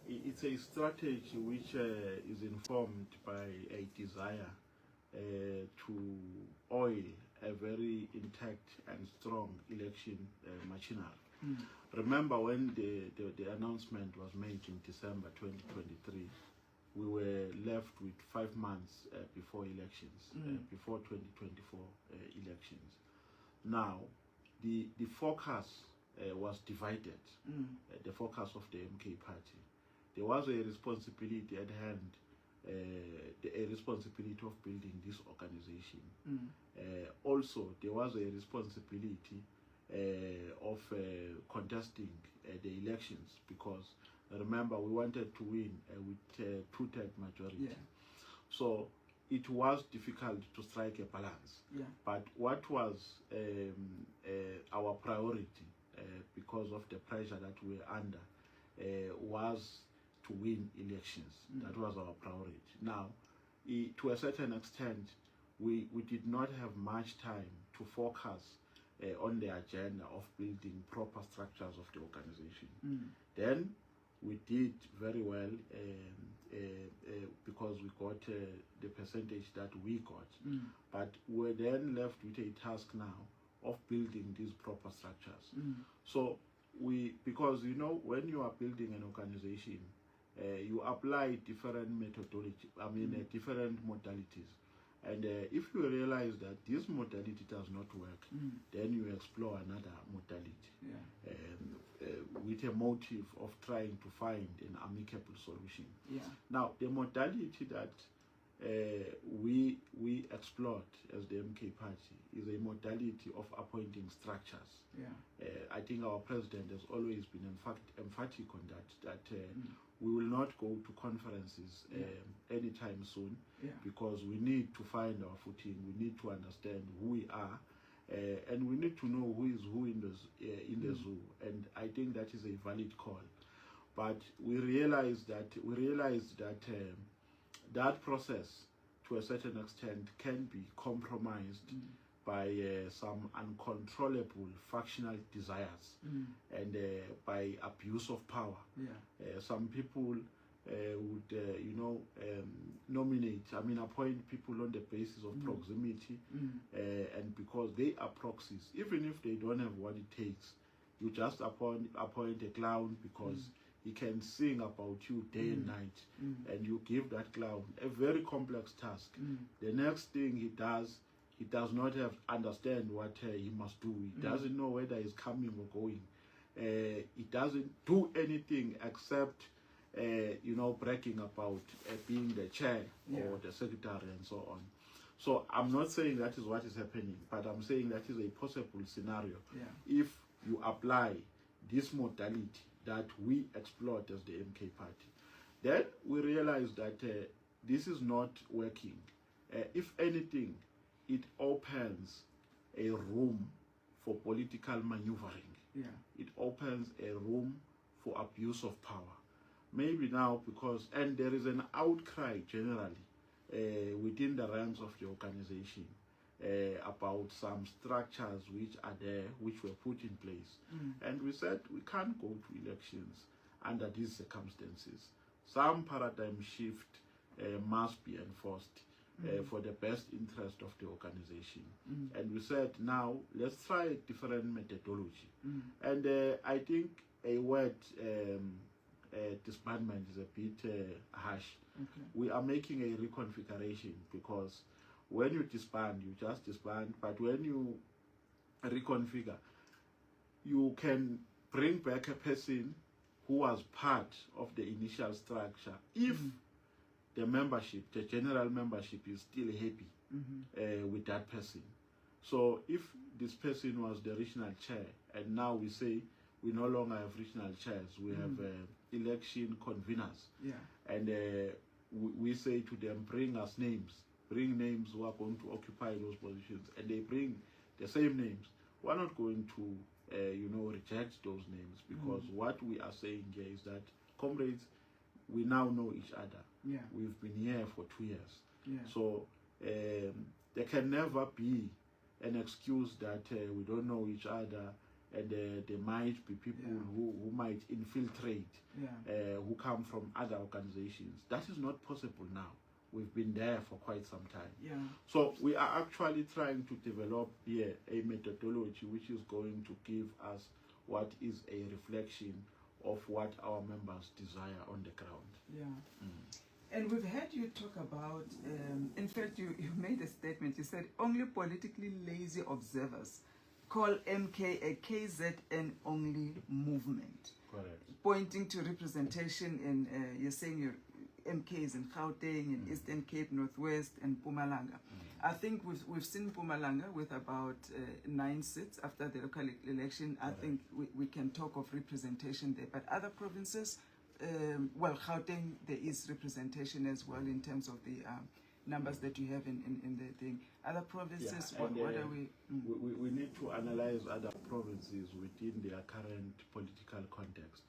It's a strategy which is informed by a desire to oil a very intact and strong election machinery. Remember when the announcement was made in December 2023, we were left with 5 months before elections, before 2024 elections. Now, the focus was divided, the focus of the MK party. There was a responsibility at hand, a responsibility of building this organization. Also, there was a responsibility of contesting the elections, because remember, we wanted to win with 2/3 majority. So it was difficult to strike a balance. But what was our priority, because of the pressure that we were under, was to win elections. That was our priority. Now, to a certain extent, we did not have much time to focus on the agenda of building proper structures of the organization. Then we did very well because we got the percentage that we got. But we're then left with a task now of building these proper structures. So because you know, when you are building an organization, you apply different methodology, different modalities. And if you realize that this modality does not work, then you explore another modality with a motive of trying to find an amicable solution. Now, the modality that we explored as the MK party is a modality of appointing structures. I think our president has always been emphatic on that we will not go to conferences anytime soon, because we need to find our footing, we need to understand who we are, and we need to know who is who in the zoo. And I think that is a valid call. But we realized that that process, to a certain extent, can be compromised by some uncontrollable factional desires and by abuse of power. Some people would, nominate, appoint people on the basis of proximity, and because they are proxies, even if they don't have what it takes, you just appoint a clown because he can sing about you day and night, and you give that clown a very complex task. The next thing he does not understand what he must do. He doesn't know whether he's coming or going. He doesn't do anything except bragging about being the chair or the secretary and so on. So I'm not saying that is what is happening, but I'm saying that is a possible scenario if you apply this modality that we explored as the MK party. Then we realized that this is not working. If anything, it opens a room for political maneuvering. It opens a room for abuse of power. Maybe now and there is an outcry generally within the ranks of the organization about some structures which are there, which were put in place. And we said we can't go to elections under these circumstances. Some paradigm shift must be enforced for the best interest of the organization. And we said, now let's try a different methodology. And I think a word disbandment is a bit harsh. We are making a reconfiguration, because when you disband, you just disband, but when you reconfigure, you can bring back a person who was part of the initial structure if the membership, the general membership, is still happy with that person. So if this person was the regional chair, and now we say we no longer have regional chairs, we have election conveners, and we say to them, bring us names, bring names who are going to occupy those positions, and they bring the same names. We're not going to reject those names, because what we are saying here is that, comrades, we now know each other. Yeah. We've been here for 2 years. Yeah. So there can never be an excuse that we don't know each other, and there might be people who might infiltrate, who come from other organizations. That is not possible now. We've been there for quite some time. Yeah. So we are actually trying to develop here a methodology which is going to give us what is a reflection of what our members desire on the ground. Yeah. And we've heard you talk about, in fact, you made a statement. You said only politically lazy observers call MK a KZN only movement. Correct. Pointing to representation in, you're saying your MKs in Gauteng, in Eastern Cape, Northwest, and Mpumalanga. I think we've seen Mpumalanga with about 9 seats after the local election. I think we can talk of representation there. But other provinces, well, Gauteng, there is representation as well in terms of the numbers that you have in the thing. Other provinces, what are we? We need to analyze other provinces within their current political context.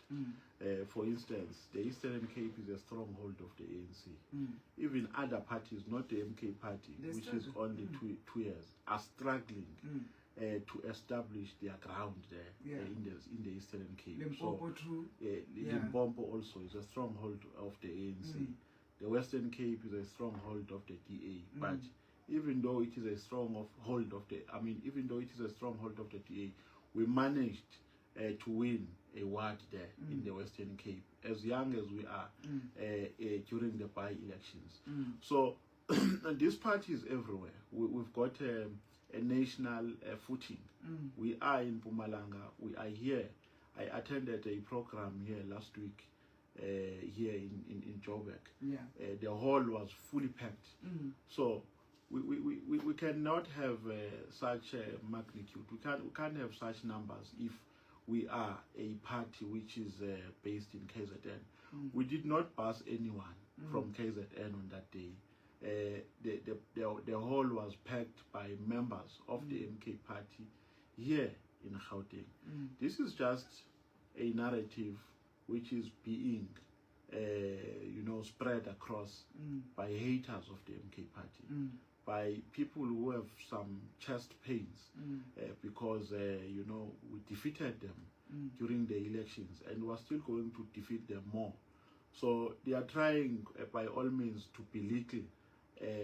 For instance, the Eastern Cape is a stronghold of the ANC. Even other parties, not the MK party, which is only 2 years, are struggling to establish their ground there in the Eastern Cape. Limpopo too. Limpopo also is a stronghold of the ANC. The Western Cape is a stronghold of the DA. But even though it is a stronghold of the, even though it is a stronghold of the DA, we managed to win a ward there in the Western Cape, as young as we are during the by-elections. So this party is everywhere. We've got a national footing. We are in Mpumalanga. We are here. I attended a program here last week here in Joburg. The hall was fully packed. So we cannot have such a magnitude. We can't have such numbers if we are a party which is based in KZN. We did not pass anyone from KZN on that day. The hall was packed by members of the MK party here in Gauteng. This is just a narrative which is being spread across by haters of the MK party, by people who have some chest pains because we defeated them during the elections, and we're still going to defeat them more. So they are trying by all means to belittle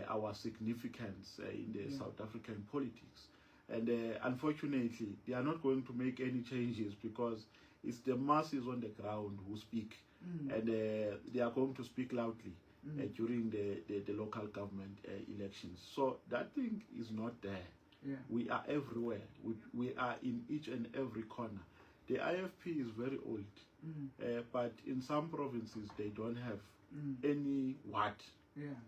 our significance in the South African politics, and unfortunately they are not going to make any changes, because it's the masses on the ground who speak, and they are going to speak loudly during the local government elections. So that thing is not there. We are everywhere. We are in each and every corner. The IFP is very old, but in some provinces they don't have any ward.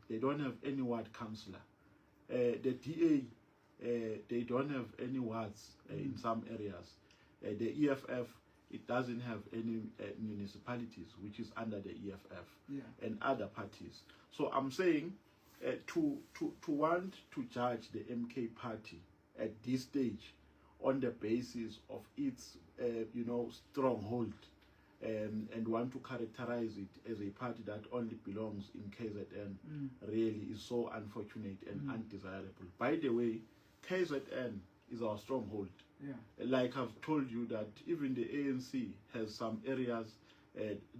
They don't have any ward councillor. The DA, they don't have any wards in some areas. The EFF, it doesn't have any municipalities, which is under the EFF and other parties. So I'm saying to want to judge the MK party at this stage on the basis of its stronghold, and want to characterize it as a party that only belongs in KZN really is so unfortunate and undesirable. By the way, KZN is our stronghold. Like I've told you, that even the ANC has some areas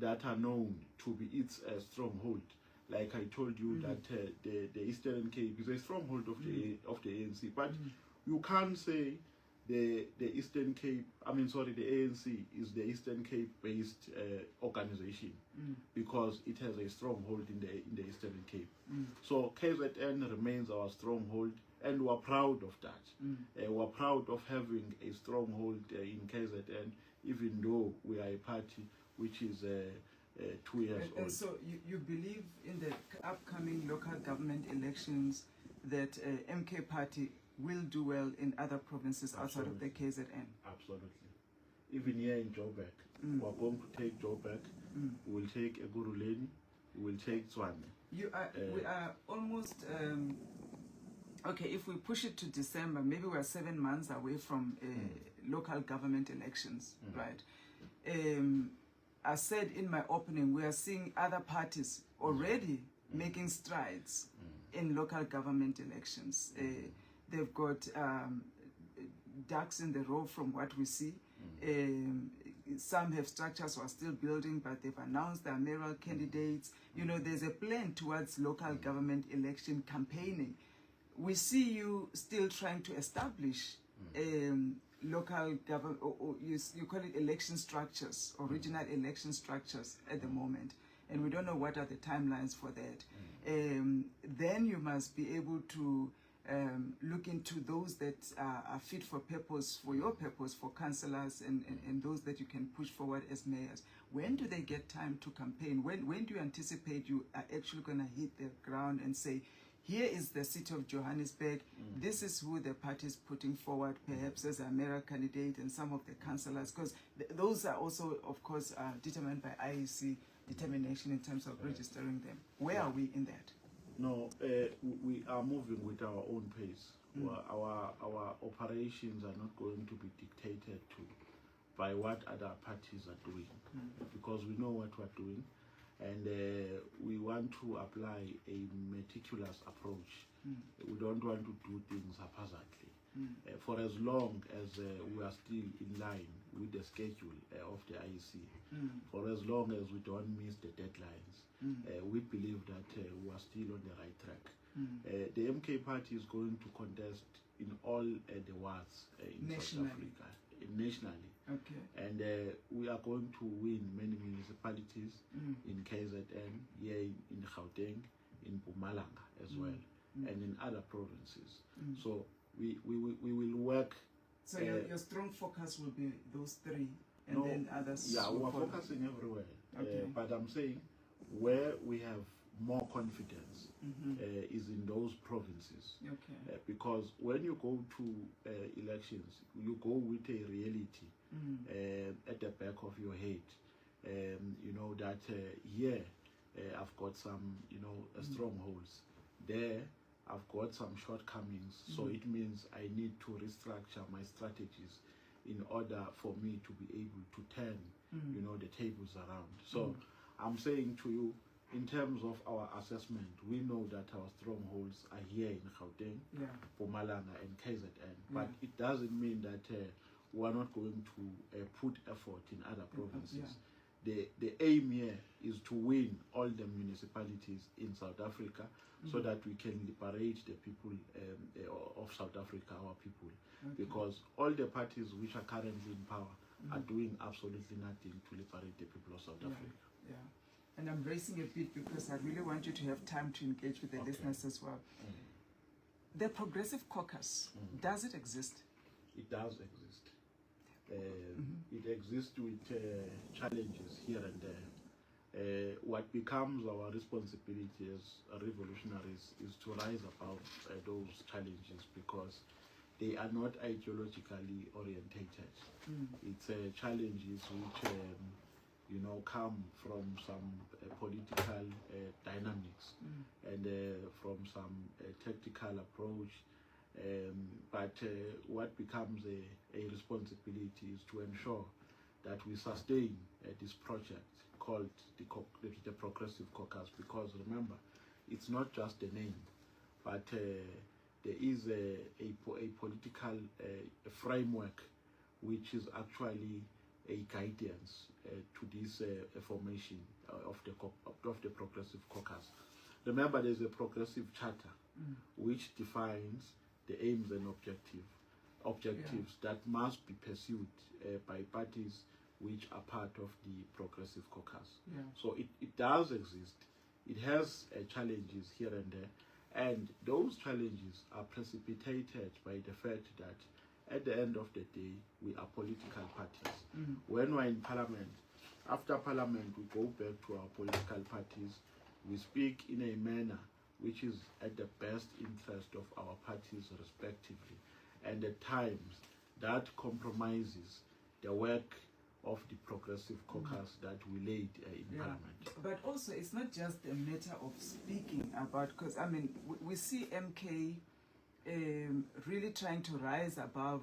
that are known to be its stronghold. Like I told you that the Eastern Cape is a stronghold of the ANC, but you can't say the Eastern Cape, the ANC is the Eastern Cape based organization, because it has a stronghold in the Eastern Cape. So KZN remains our stronghold, and we're proud of that. We're proud of having a stronghold in KZN, even though we are a party which is 2 years old. And so you believe in the upcoming local government elections that MK party will do well in other provinces outside of the KZN? Absolutely. Even here in Joburg, we're going to take Joburg, we'll take Eguruleni, we'll take Tswane. We are almost okay, if we push it to December, maybe we're 7 months away from local government elections, right? I said in my opening, we are seeing other parties already making strides in local government elections. They've got ducks in the row from what we see. Some have structures who are still building, but they've announced their mayoral candidates. You know, there's a plan towards local government election campaigning. We see you still trying to establish local government, or you call it election structures, or regional election structures at the moment. And we don't know what are the timelines for that. Then you must be able to look into those that are fit for purpose, for your purpose, for councillors, and those that you can push forward as mayors. When do they get time to campaign? When do you anticipate you are actually going to hit the ground and say, here is the city of Johannesburg, this is who the party is putting forward, perhaps as a mayoral candidate, and some of the councillors, because those are also, of course, determined by IEC determination in terms of registering them. Where are we in that? No, we are moving with our own pace. Our operations are not going to be dictated to by what other parties are doing, because we know what we're doing, and we want to apply a meticulous approach. We don't want to do things haphazardly. For as long as we are still in line with the schedule of the IEC, for as long as we don't miss the deadlines, we believe that we are still on the right track. The MK party is going to contest in all the wards in South Africa, nationally. Okay. And we are going to win many municipalities in KZN, here in Gauteng, in Mpumalanga as well, and in other provinces. So we will work. So your strong focus will be those three, and then others. Yeah, we are focusing everywhere. Okay. But I'm saying where we have more confidence is in those provinces. Okay. Because when you go to elections, you go with a reality at the back of your head. You know that here I've got some, strongholds. There I've got some shortcomings. So it means I need to restructure my strategies in order for me to be able to turn, the tables around. So I'm saying to you, in terms of our assessment, we know that our strongholds are here in Gauteng, Mpumalanga, and KZN. But it doesn't mean that we are not going to put effort in other provinces. The aim here is to win all the municipalities in South Africa, so that we can liberate the people of South Africa, our people. Because all the parties which are currently in power are doing absolutely nothing to liberate the people of South Africa. Yeah. And I'm racing a bit because I really want you to have time to engage with the listeners as well. The Progressive Caucus, does it exist? It does exist. It exists with challenges here and there. What becomes our responsibility as revolutionaries is to rise above those challenges, because they are not ideologically orientated. It's challenges which come from some political dynamics and from some tactical approach. But what becomes a responsibility is to ensure that we sustain this project called the Progressive Caucus, because remember, it's not just a name, but there is a political framework which is actually a guidance to this formation of the Progressive Caucus. Remember, there's a progressive charter which defines the aims and objectives that must be pursued by parties which are part of the Progressive Caucus. So it does exist. It has challenges here and there, and those challenges are precipitated by the fact that at the end of the day, we are political parties. When we're in Parliament, after Parliament, we go back to our political parties. We speak in a manner which is at the best interest of our parties respectively. And at times, that compromises the work of the Progressive Caucus that we laid in Parliament. But also, it's not just a matter of speaking about, because, I mean, we see MK really trying to rise above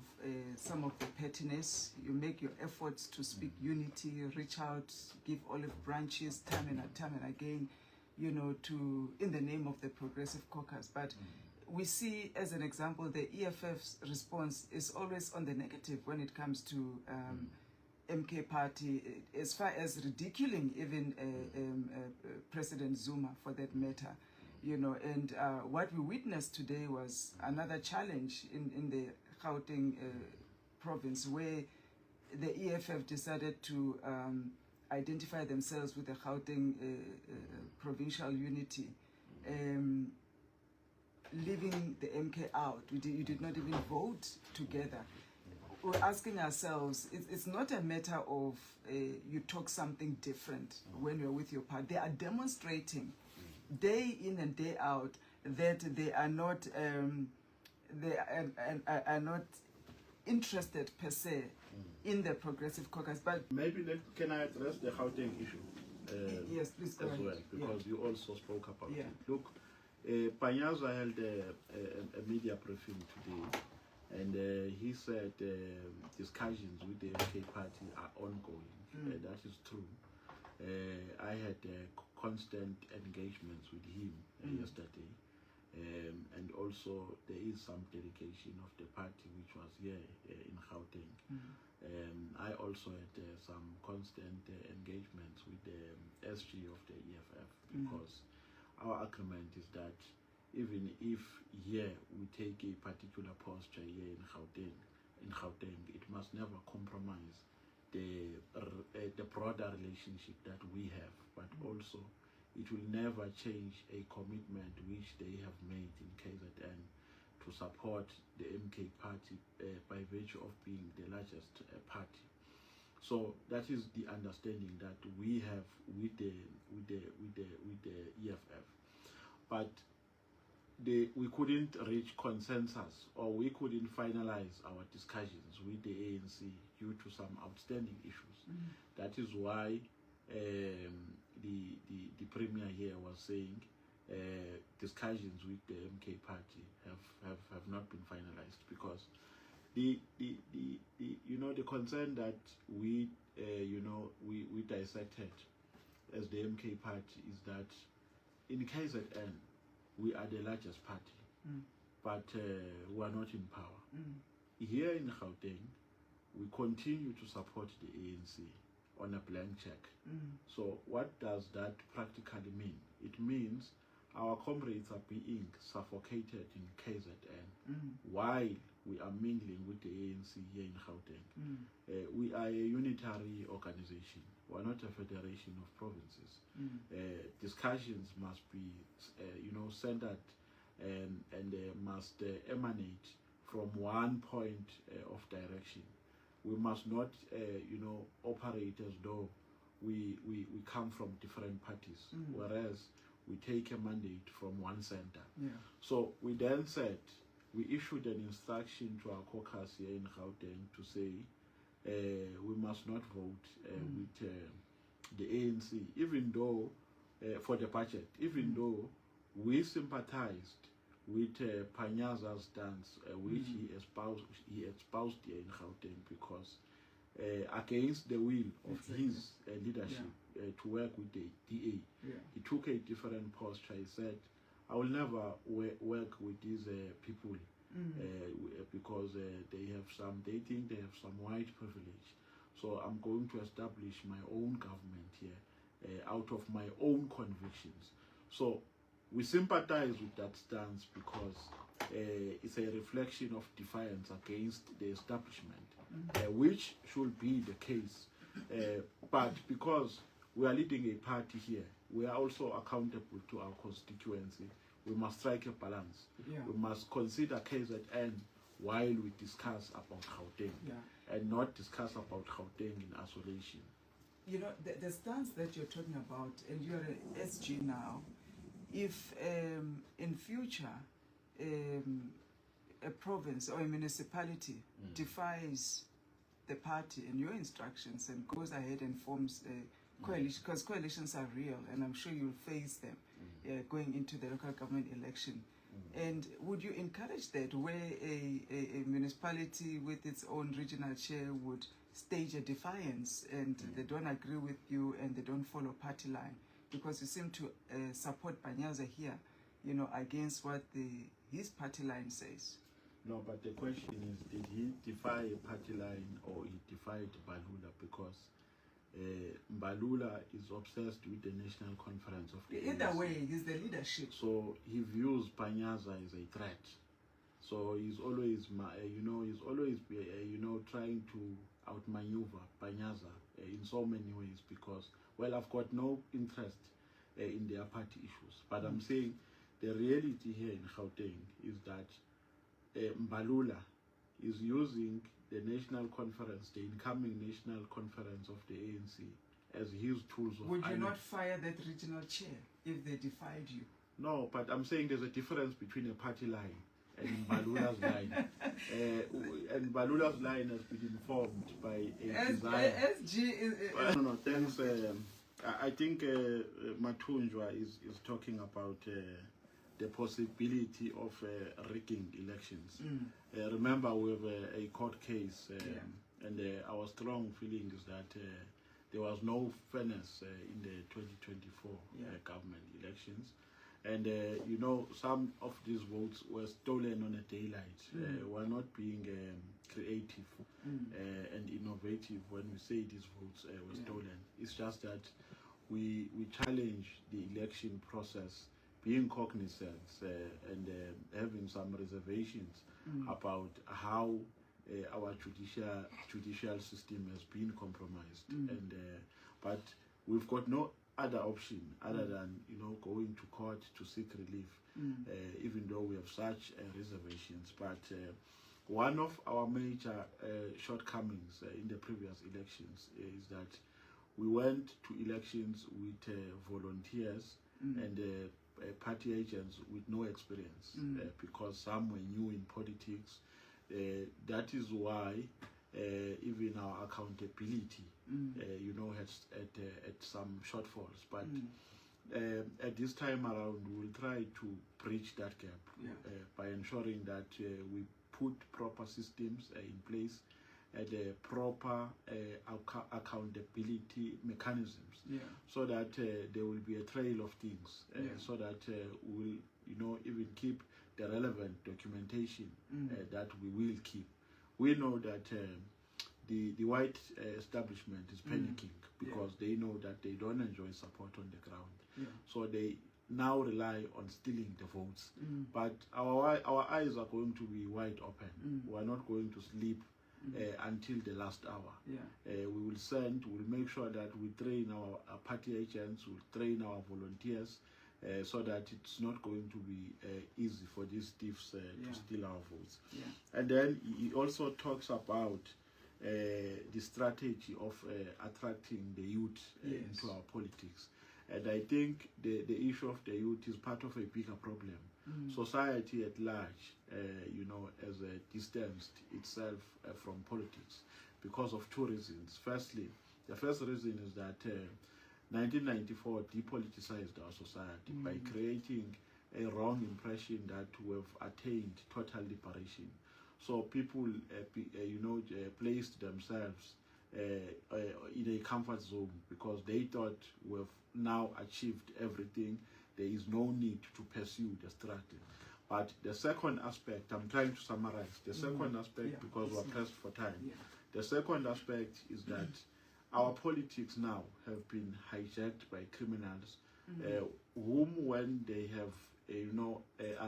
some of the pettiness. You make your efforts to speak unity, reach out, give olive branches time and again, you know, in the name of the Progressive Caucus. But we see, as an example, the EFF's response is always on the negative when it comes to MK party, as far as ridiculing even President Zuma, for that matter. You know, and what we witnessed today was another challenge in the Gauteng province, where the EFF decided to identify themselves with the Gauteng provincial unity, leaving the MK out. You did not even vote together. We're asking ourselves, it's not a matter of you talk something different when you're with your party. They are demonstrating day in and day out that they are not are not interested per se in the Progressive Caucus. But maybe can I address the Gauteng issue? Yes, please go as ahead. well, because you also spoke about Yeah. it. Look, Panyaza held a media briefing today, and he said discussions with the MK party are ongoing. That is true. I had constant engagements with him yesterday, and also there is some delegation of the party which was here in Gauteng. I also had some constant engagements with the SG of the EFF, because our agreement is that even if here we take a particular posture here in Gauteng, it must never compromise the broader relationship that we have, but also it will never change a commitment which they have made in KZN to support the MK party by virtue of being the largest party. So that is the understanding that we have with the EFF, but we couldn't reach consensus, or we couldn't finalize our discussions with the ANC due to some outstanding issues. That is why the premier here was saying discussions with the MK party have not been finalized, because the concern that we dissected as the MK party is that in KZN we are the largest party, but we are not in power. Here in Gauteng, we continue to support the ANC on a blank check. So what does that practically mean? It means our comrades are being suffocated in KZN while we are mingling with the ANC here in Gauteng. We are a unitary organization. We are not a federation of provinces. Discussions must be, centered and must emanate from one point of direction. We must not, operate as though we come from different parties, whereas we take a mandate from one center. So we then said, we issued an instruction to our caucus here in Gauteng to say we must not vote with the ANC, even though, for the budget, even though we sympathized with Panyaza's stance, which he espoused here in Gauteng, because against the will of his leadership to work with the DA, he took a different posture. He said, I will never work with these people because they think they have some white privilege. So I'm going to establish my own government here out of my own convictions. So we sympathize with that stance because it's a reflection of defiance against the establishment, which should be the case. But because we are leading a party here, we are also accountable to our constituency. We must strike a balance. We must consider KZN while we discuss about Gauteng, and not discuss about Gauteng in isolation. You know, the stance that you're talking about, and you're an SG now, if in future a province or a municipality defies the party and your instructions and goes ahead and forms a coalition, because coalitions are real, and I'm sure you'll face them going into the local government election. And would you encourage that, where a municipality with its own regional chair would stage a defiance and they don't agree with you and they don't follow party line? Because you seem to support Panyaza here, you know, against what his party line says. No, but the question is, did he defy a party line or he defied Mbalula? Because Mbalula is obsessed with the National Conference of the Either ANC. way, he's the leadership. So he views Panyaza as a threat. So he's always, trying to outmaneuver Panyaza in so many ways because, well, I've got no interest in their party issues. But I'm saying the reality here in Gauteng is that Mbalula is using the national conference, the incoming national conference of the ANC, as his tools of... Would you not fire that regional chair if they defied you? No, but I'm saying there's a difference between a party line and Mbalula's line. And Mbalula's line has been informed by a desire... SG is... No, thanks. I think Matunjwa is talking about the possibility of rigging elections. Remember, we have a court case, and our strong feeling is that there was no fairness in the 2024 government elections. And, some of these votes were stolen on a daylight. We're not being creative and innovative when we say these votes were stolen. It's just that we challenge the election process, being cognizant and having some reservations about how our judicial system has been compromised. But we've got no other option other than going to court to seek relief, even though we have such reservations. But one of our major shortcomings in the previous elections is that we went to elections with volunteers and party agents with no experience because some were new in politics. That is why even our accountability, had some shortfalls. But at this time around, we will try to bridge that gap by ensuring that we put proper systems in place and proper accountability mechanisms, so that there will be a trail of things, so that we will, even keep the relevant documentation that we will keep. We know that the white establishment is panicking because they know that they don't enjoy support on the ground. So they now rely on stealing the votes. But our eyes are going to be wide open. We are not going to sleep until the last hour. We will make sure that we train our party agents, we'll train our volunteers, so that it's not going to be easy for these thieves to steal our votes. And then he also talks about the strategy of attracting the youth into our politics. And I think the issue of the youth is part of a bigger problem. Society at large, has distanced itself from politics because of two reasons. Firstly, the first reason is that 1994 depoliticized our society by creating a wrong impression that we've attained total liberation. So people, placed themselves in a comfort zone because they thought we've now achieved everything. There is no need to pursue the struggle. But the second aspect, I'm trying to summarize, the second aspect, because we're pressed for time, the second aspect is that our politics now have been hijacked by criminals, whom when they have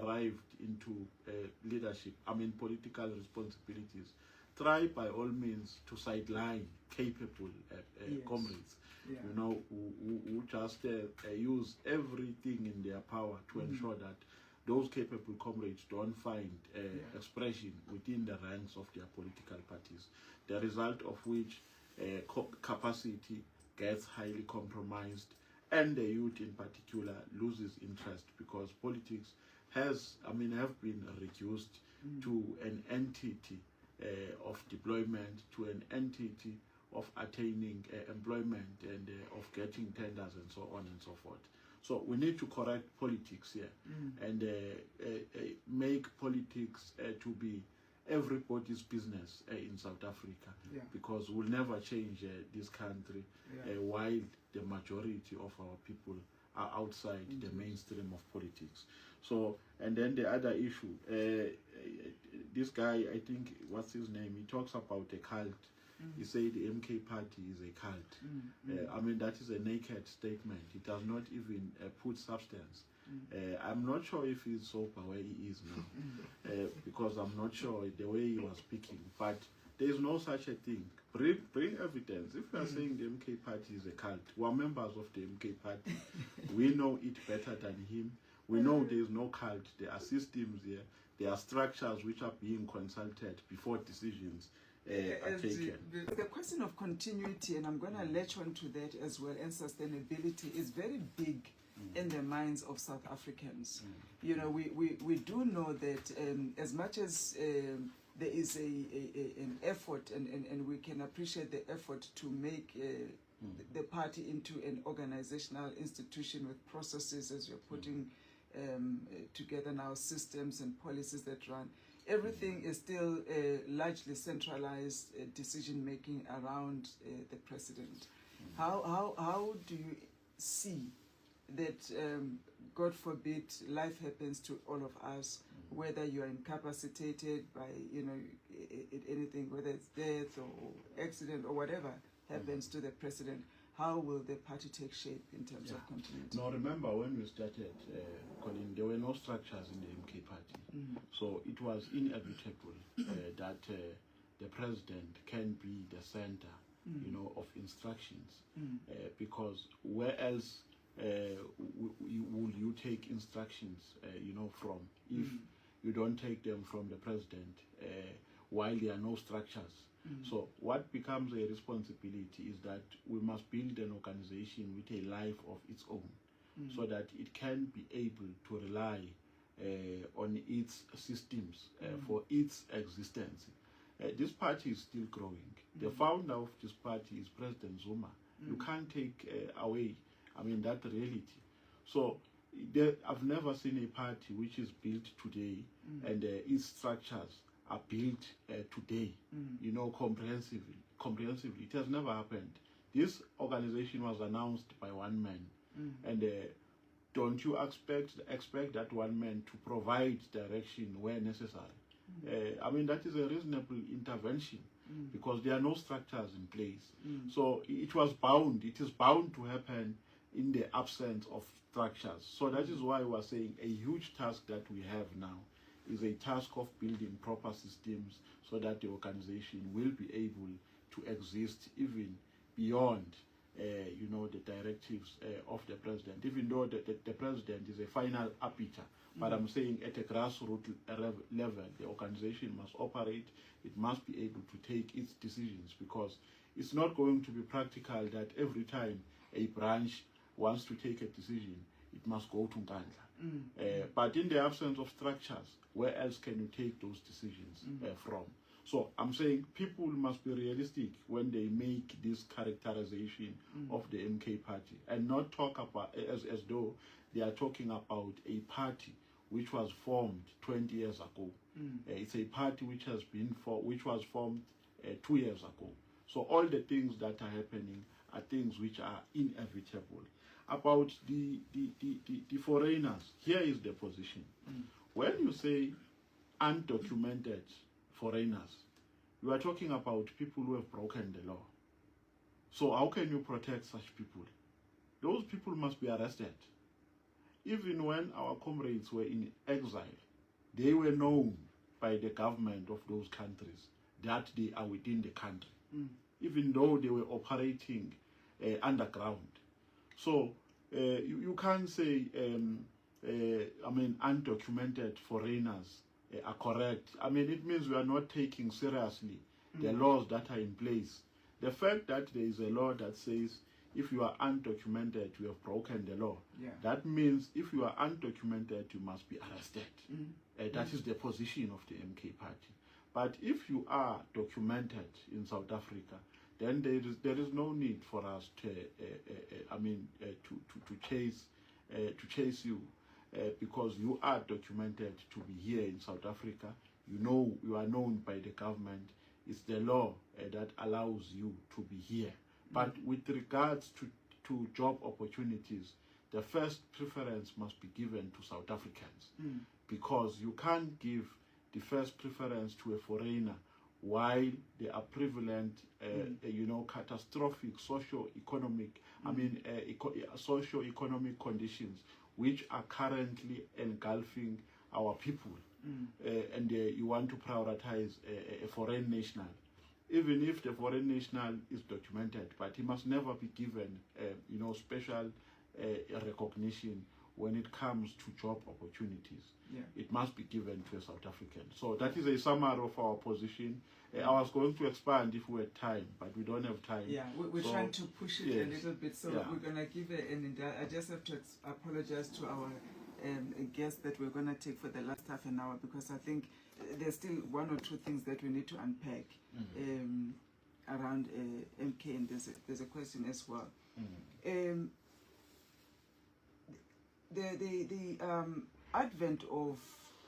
arrived into leadership, political responsibilities, try by all means to sideline capable comrades, who just use everything in their power to ensure that those capable comrades don't find expression within the ranks of their political parties. The result of which capacity gets highly compromised, and the youth in particular loses interest because politics have been reduced to an entity of deployment, to an entity of attaining employment and of getting tenders and so on and so forth. So we need to correct politics here and make politics to be everybody's business in South Africa, because we'll never change this country while the majority of our people are outside the mainstream of politics. So, and then the other issue, this guy, I think, what's his name? He talks about a cult. He said the MK party is a cult. I mean, that is a naked statement. He does not even put substance. I'm not sure if he's sober where he is now, because I'm not sure the way he was speaking. But there is no such a thing. Bring evidence. If you are saying the MK party is a cult, we are members of the MK party. We know it better than him. We know there is no cult. There are systems here. There are structures which are being consulted before decisions are taken. The question of continuity, and I'm going to latch on to that as well, and sustainability is very big in the minds of South Africans. You know, we do know that as much as there is an effort, and we can appreciate the effort to make the party into an organizational institution with processes, as you're putting together now, systems and policies that run. Everything is still largely centralized decision-making around the president. How do you see that, God forbid, life happens to all of us, whether you are incapacitated by, you know, anything, whether it's death or accident or whatever happens to the president, how will the party take shape in terms of continuity? Now, remember when we started, Colin, there were no structures in the MK party. So it was inevitable that the president can be the center, you know, of instructions, because where else will you take instructions, you know, from, if you don't take them from the president while there are no structures? So what becomes a responsibility is that we must build an organization with a life of its own, so that it can be able to rely on its systems for its existence. This party is still growing. The founder of this party is President Zuma. You can't take away, I mean, that reality. So I've never seen a party which is built today and its structures are built today, you know, comprehensively. It has never happened. This organization was announced by one man, and don't you expect that one man to provide direction where necessary? I mean, that is a reasonable intervention, because there are no structures in place. So it is bound to happen in the absence of structures. So that is why we are saying a huge task that we have now is a task of building proper systems, so that the organization will be able to exist even beyond, you know, the directives of the president. Even though the president is a final arbiter, but I'm saying at a grassroots level, the organization must operate. It must be able to take its decisions, because it's not going to be practical that every time a branch wants to take a decision, it must go to Nkandla. But in the absence of structures, where else can you take those decisions from? So I'm saying people must be realistic when they make this characterization of the MK party, and not talk about as though they are talking about a party which was formed 20 years ago. It's a party which was formed 2 years ago. So all the things that are happening are things which are inevitable. About the foreigners, here is the position. When you say undocumented foreigners, you are talking about people who have broken the law. So how can you protect such people? Those people must be arrested. Even when our comrades were in exile, they were known by the government of those countries that they are within the country, even though they were operating underground. So you can't say, I mean, undocumented foreigners are correct. I mean, it means we are not taking seriously the laws that are in place. The fact that there is a law that says if you are undocumented, you have broken the law. That means if you are undocumented, you must be arrested. That is the position of the MK party. But if you are documented in South Africa, then there is no need for us to, to chase to chase you because you are documented to be here in South Africa. You are known by the government. It's the law that allows you to be here. But with regards to job opportunities, the first preference must be given to South Africans, because you can't give the first preference to a foreigner while there are prevalent, catastrophic socio-economic, socio-economic conditions which are currently engulfing our people, and you want to prioritize a foreign national, even if the foreign national is documented, but he must never be given, special recognition when it comes to job opportunities. Yeah. It must be given to a South African. So that is a summary of our position. I was going to expand if we had time, but we don't have time. Yeah, we're trying to push it a little bit, so yeah. we're going to give I just have to apologize to our guests that we're going to take for the last half an hour, because I think there's still one or two things that we need to unpack around MK, and there's a question as well. The advent of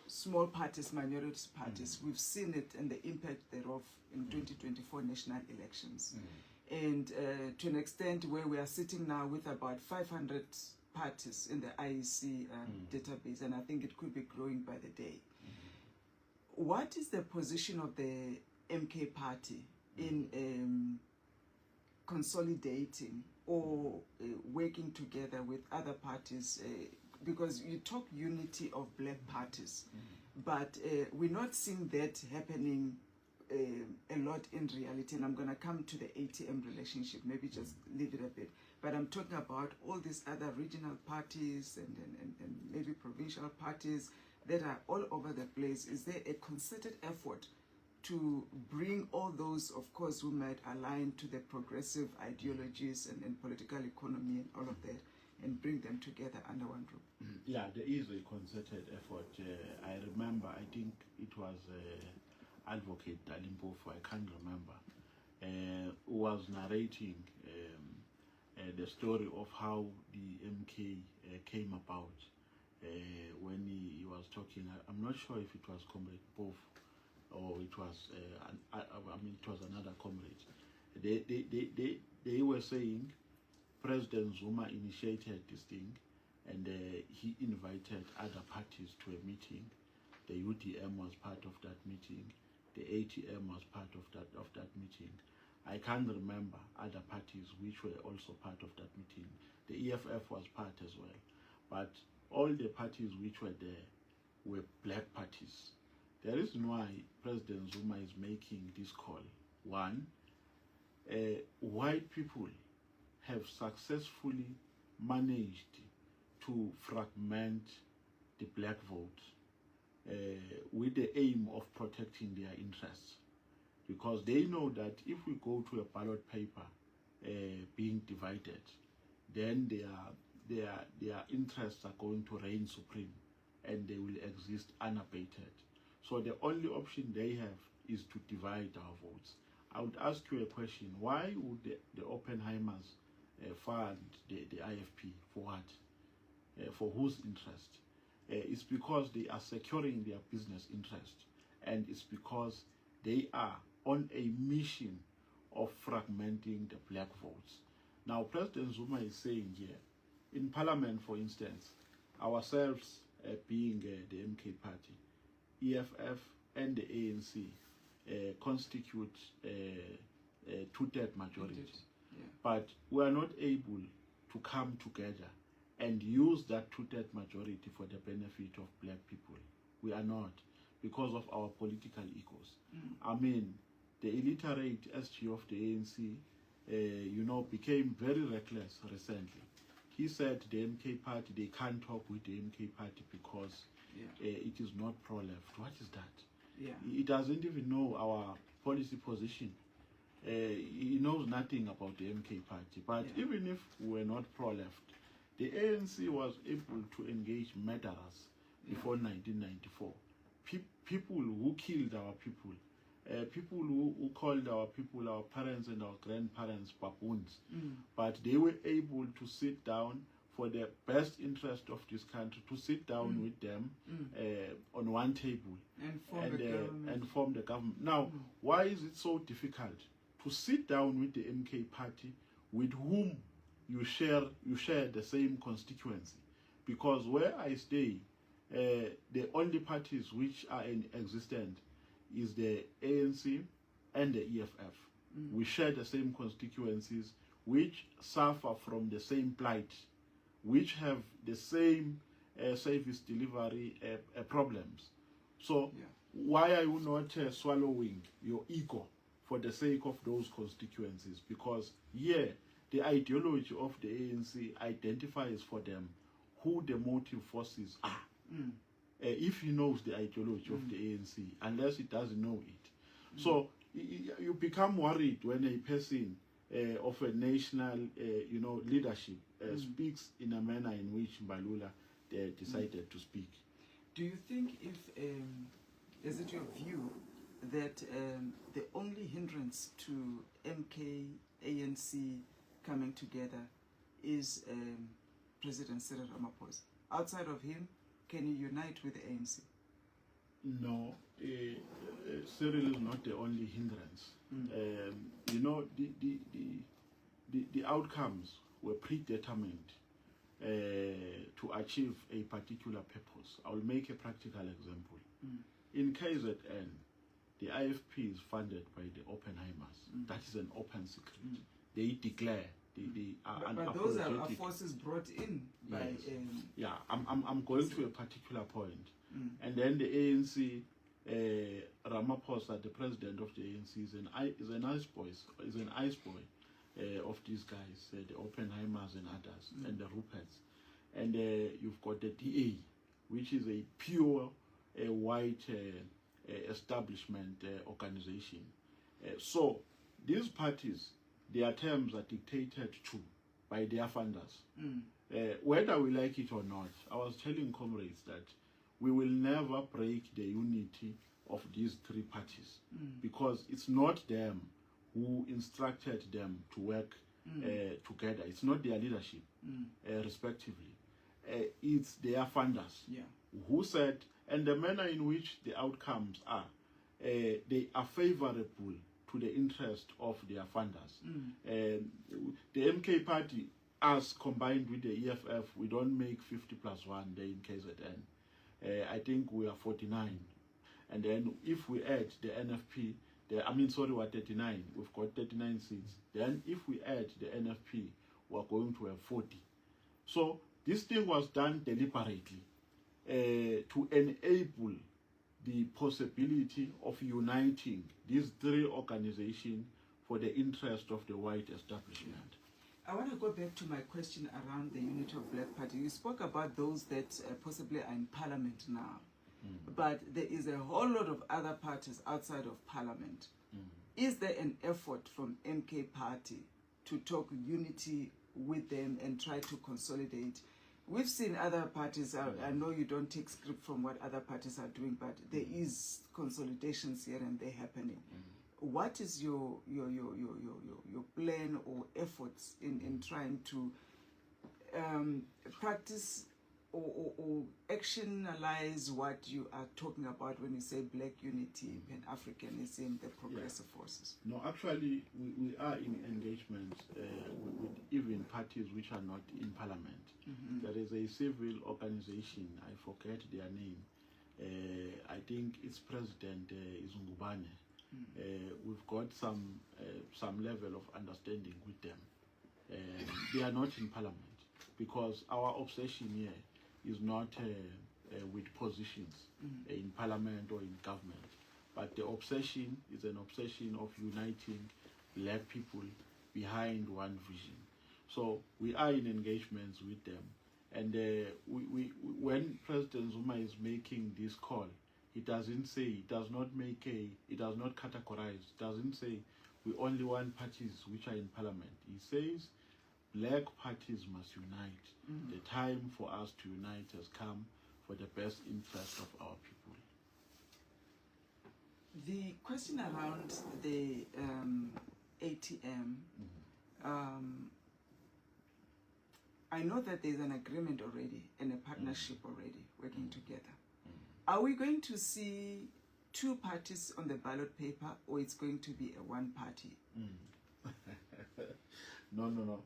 small parties, minority parties, we've seen it and the impact thereof in 2024 national elections. And to an extent where we are sitting now with about 500 parties in the IEC database, and I think it could be growing by the day. What is the position of the MK party in consolidating or working together with other parties? Because you talk unity of black parties, but we're not seeing that happening a lot in reality. And I'm going to come to the ATM relationship, maybe just leave it a bit. But I'm talking about all these other regional parties and maybe provincial parties that are all over the place. Is there a concerted effort to bring all those, of course, who might align to the progressive ideologies and political economy and all of that, and bring them together under one roof? Yeah, there is a concerted effort. I remember, I think it was Advocate Dalimpofu, I can't remember, who was narrating the story of how the MK came about when he was talking. I'm not sure if it was Comrade Pofu or it was, it was another comrade. They were saying President Zuma initiated this thing, and he invited other parties to a meeting. The UDM was part of that meeting. The ATM was part of that meeting. I can't remember other parties which were also part of that meeting. The EFF was part as well. But all the parties which were there were black parties. The reason why President Zuma is making this call, one, white people have successfully managed to fragment the black vote with the aim of protecting their interests, because they know that if we go to a ballot paper being divided, then their interests are going to reign supreme and they will exist unabated. So the only option they have is to divide our votes. I would ask you a question: why would the Oppenheimers fund the IFP? For what? For whose interest? It's because they are securing their business interest, and it's because they are on a mission of fragmenting the black votes. Now, President Zuma is saying here, in Parliament, for instance, ourselves being the MK party, EFF and the ANC constitute a two-third majority. Yeah. But we are not able to come together and use that two-third majority for the benefit of black people. We are not, because of our political egos. I mean, the illiterate SG of the ANC, became very reckless recently. He said the MK party, they can't talk with the MK party because it is not pro-left. What is that? Yeah. He doesn't even know our policy position. He knows nothing about the MK party. But even if we were not pro-left, the ANC was able to engage murderers before 1994. People who killed our people, people who called our people, our parents and our grandparents, baboons. But they were able to sit down for the best interest of this country to sit down with them on one table and form the government. Now, why is it so difficult to sit down with the MK party with whom you share the same constituency? Because where I stay, the only parties which are in existence is the ANC and the EFF. We share the same constituencies, which suffer from the same plight, which have the same service delivery problems. So why are you not swallowing your ego for the sake of those constituencies? Because the ideology of the ANC identifies for them who the motive forces are. If he knows the ideology of the ANC, unless he doesn't know it. So you become worried when a person of a national leadership speaks in a manner in which Mbalula decided to speak. Do you think is it your view that the only hindrance to MK ANC coming together is President Cyril Ramaphosa? Outside of him, can you unite with the ANC? No, Cyril is not the only hindrance. The outcomes were predetermined to achieve a particular purpose. I will make a practical example. In KZN, the IFP is funded by the Oppenheimers. That is an open secret. They declare they are but those are forces brought in by. Yes. I'm going to a particular point. And then the ANC, Ramaphosa, the president of the ANC, is an ice boy of these guys, the Oppenheimers and others, and the Ruperts. And you've got the DA, which is a pure white establishment organization. So these parties, their terms are dictated to by their funders. Whether we like it or not, I was telling comrades that we will never break the unity of these three parties because it's not them who instructed them to work together. It's not their leadership, respectively. It's their funders who said, and the manner in which the outcomes are, they are favorable to the interest of their funders. The MK party, us combined with the EFF, we don't make 50+1 there in KZN. I think we are 49. And then if we add the NFP, we're 39. We've got 39 seats. Then if we add the NFP, we're going to have 40. So this thing was done deliberately to enable the possibility of uniting these three organizations for the interest of the white establishment. I want to go back to my question around the unity of Black Party. You spoke about those that possibly are in Parliament now, but there is a whole lot of other parties outside of Parliament. Is there an effort from MK Party to talk unity with them and try to consolidate? We've seen other parties, I know you don't take script from what other parties are doing, but there is consolidations here and there happening. What is your plan or efforts in trying to practice or actionalize what you are talking about when you say Black unity, Pan-Africanism, the progressive forces? No, actually, we are in engagement with even parties which are not in Parliament. There is a civil organization, I forget their name. I think its president is Ngubane. We've got some level of understanding with them. They are not in Parliament because our obsession here is not with positions in Parliament or in government, but the obsession is an obsession of uniting Black people behind one vision. So we are in engagements with them, and when President Zuma is making this call, he doesn't say, it does not categorize, it doesn't say we only want parties which are in Parliament. He says Black parties must unite. The time for us to unite has come for the best interest of our people. The question around the ATM, I know that there's an agreement already and a partnership already working together. Are we going to see two parties on the ballot paper, or it's going to be a one party? No.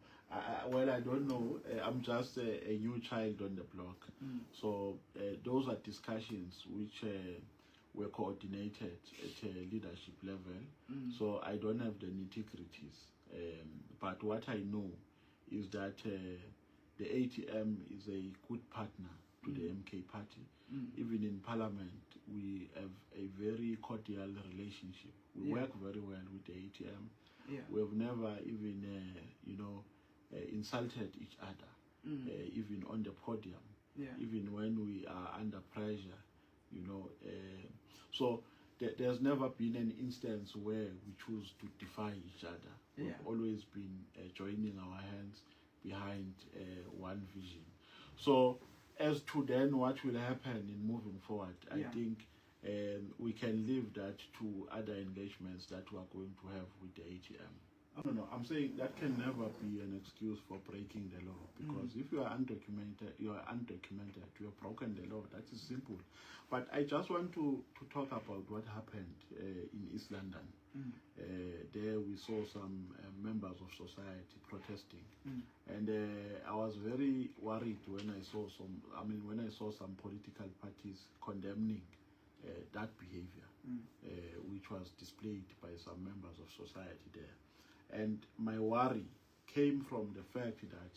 Well, I don't know. I'm just a new child on the block. So those are discussions which were coordinated at a leadership level. So I don't have the nitty-gritties. But what I know is that the ATM is a good partner to the MK party. Even in Parliament, we have a very cordial relationship. We work very well with the ATM. We have never even, insulted each other, even on the podium, even when we are under pressure, So there's never been an instance where we choose to defy each other. We've always been joining our hands behind one vision. So as to then what will happen in moving forward, I think we can leave that to other engagements that we are going to have with the ATM. No, I'm saying that can never be an excuse for breaking the law, because if you are undocumented, you have broken the law. That is simple. But I just want to talk about what happened in East London. There we saw some members of society protesting, and I was very worried when I saw some political parties condemning that behavior, which was displayed by some members of society there. And my worry came from the fact that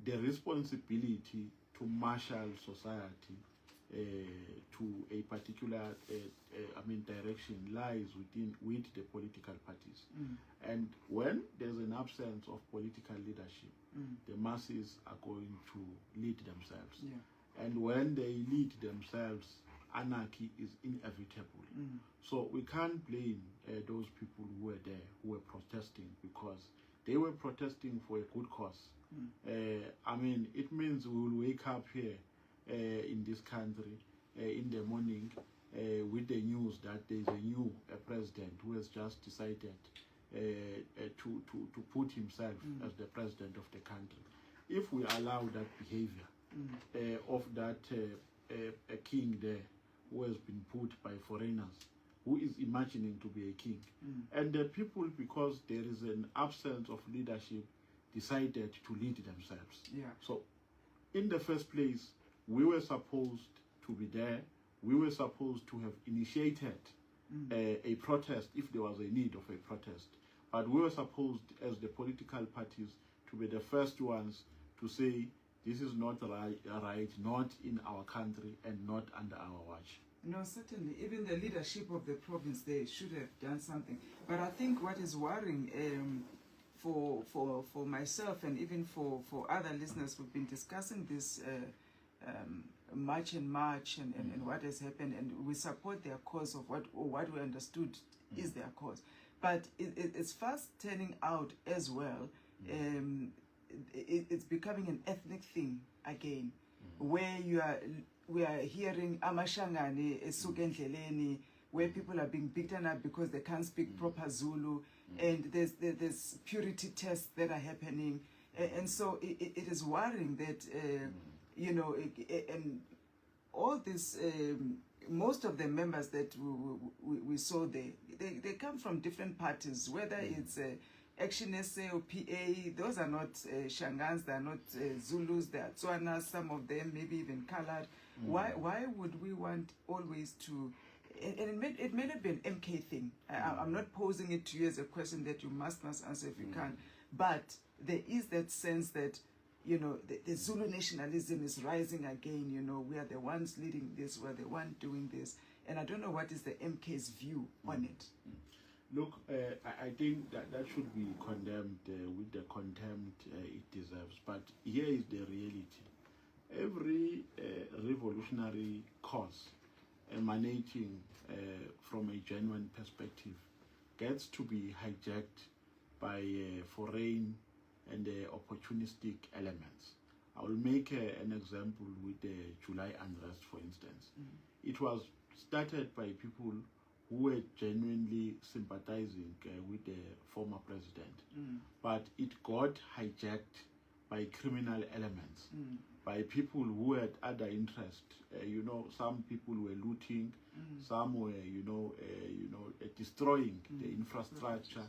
the responsibility to marshal society to a particular direction lies with the political parties. And when there's an absence of political leadership, the masses are going to lead themselves. And when they lead themselves, anarchy is inevitable. So we can't blame those people who were there, who were protesting, because they were protesting for a good cause. It means we will wake up here in this country in the morning with the news that there's a new president who has just decided to put himself as the president of the country. If we allow that behavior of that a king there who has been put by foreigners, who is imagining to be a king, and the people, because there is an absence of leadership, decided to lead themselves. So in the first place, we were supposed to be there. We were supposed to have initiated a protest if there was a need of a protest. But we were supposed, as the political parties, to be the first ones to say, this is not right, not in our country and not under our watch. No, certainly. Even the leadership of the province, they should have done something. But I think what is worrying for myself and even for other listeners who've been discussing this March and what has happened, and we support their cause of what we understood is their cause. But it's fast turning out as well. It's becoming an ethnic thing again, where we are hearing amashangane esukendleleni, where people are being beaten up because they can't speak proper Zulu, and there's purity tests that are happening, and so it is worrying that and all this. Most of the members that we saw there, they come from different parties, whether it's Action SA or PA. Those are not Shangans, they are not Zulus, they are Tswanas, some of them maybe even colored. Why would we want always to, and it may not be an MK thing. I'm not posing it to you as a question that you must answer if you can, but there is that sense that the Zulu nationalism is rising again. We are the ones leading this, we're the ones doing this, and I don't know what is the MK's view on it. Look, I think that should be condemned with the contempt it deserves. But here is the reality. Every revolutionary cause emanating from a genuine perspective gets to be hijacked by foreign and opportunistic elements. I will make an example with the July unrest, for instance. It was started by people who were genuinely sympathizing with the former president. But it got hijacked by criminal elements, by people who had other interest. You know, some people were looting, some were, destroying the infrastructure,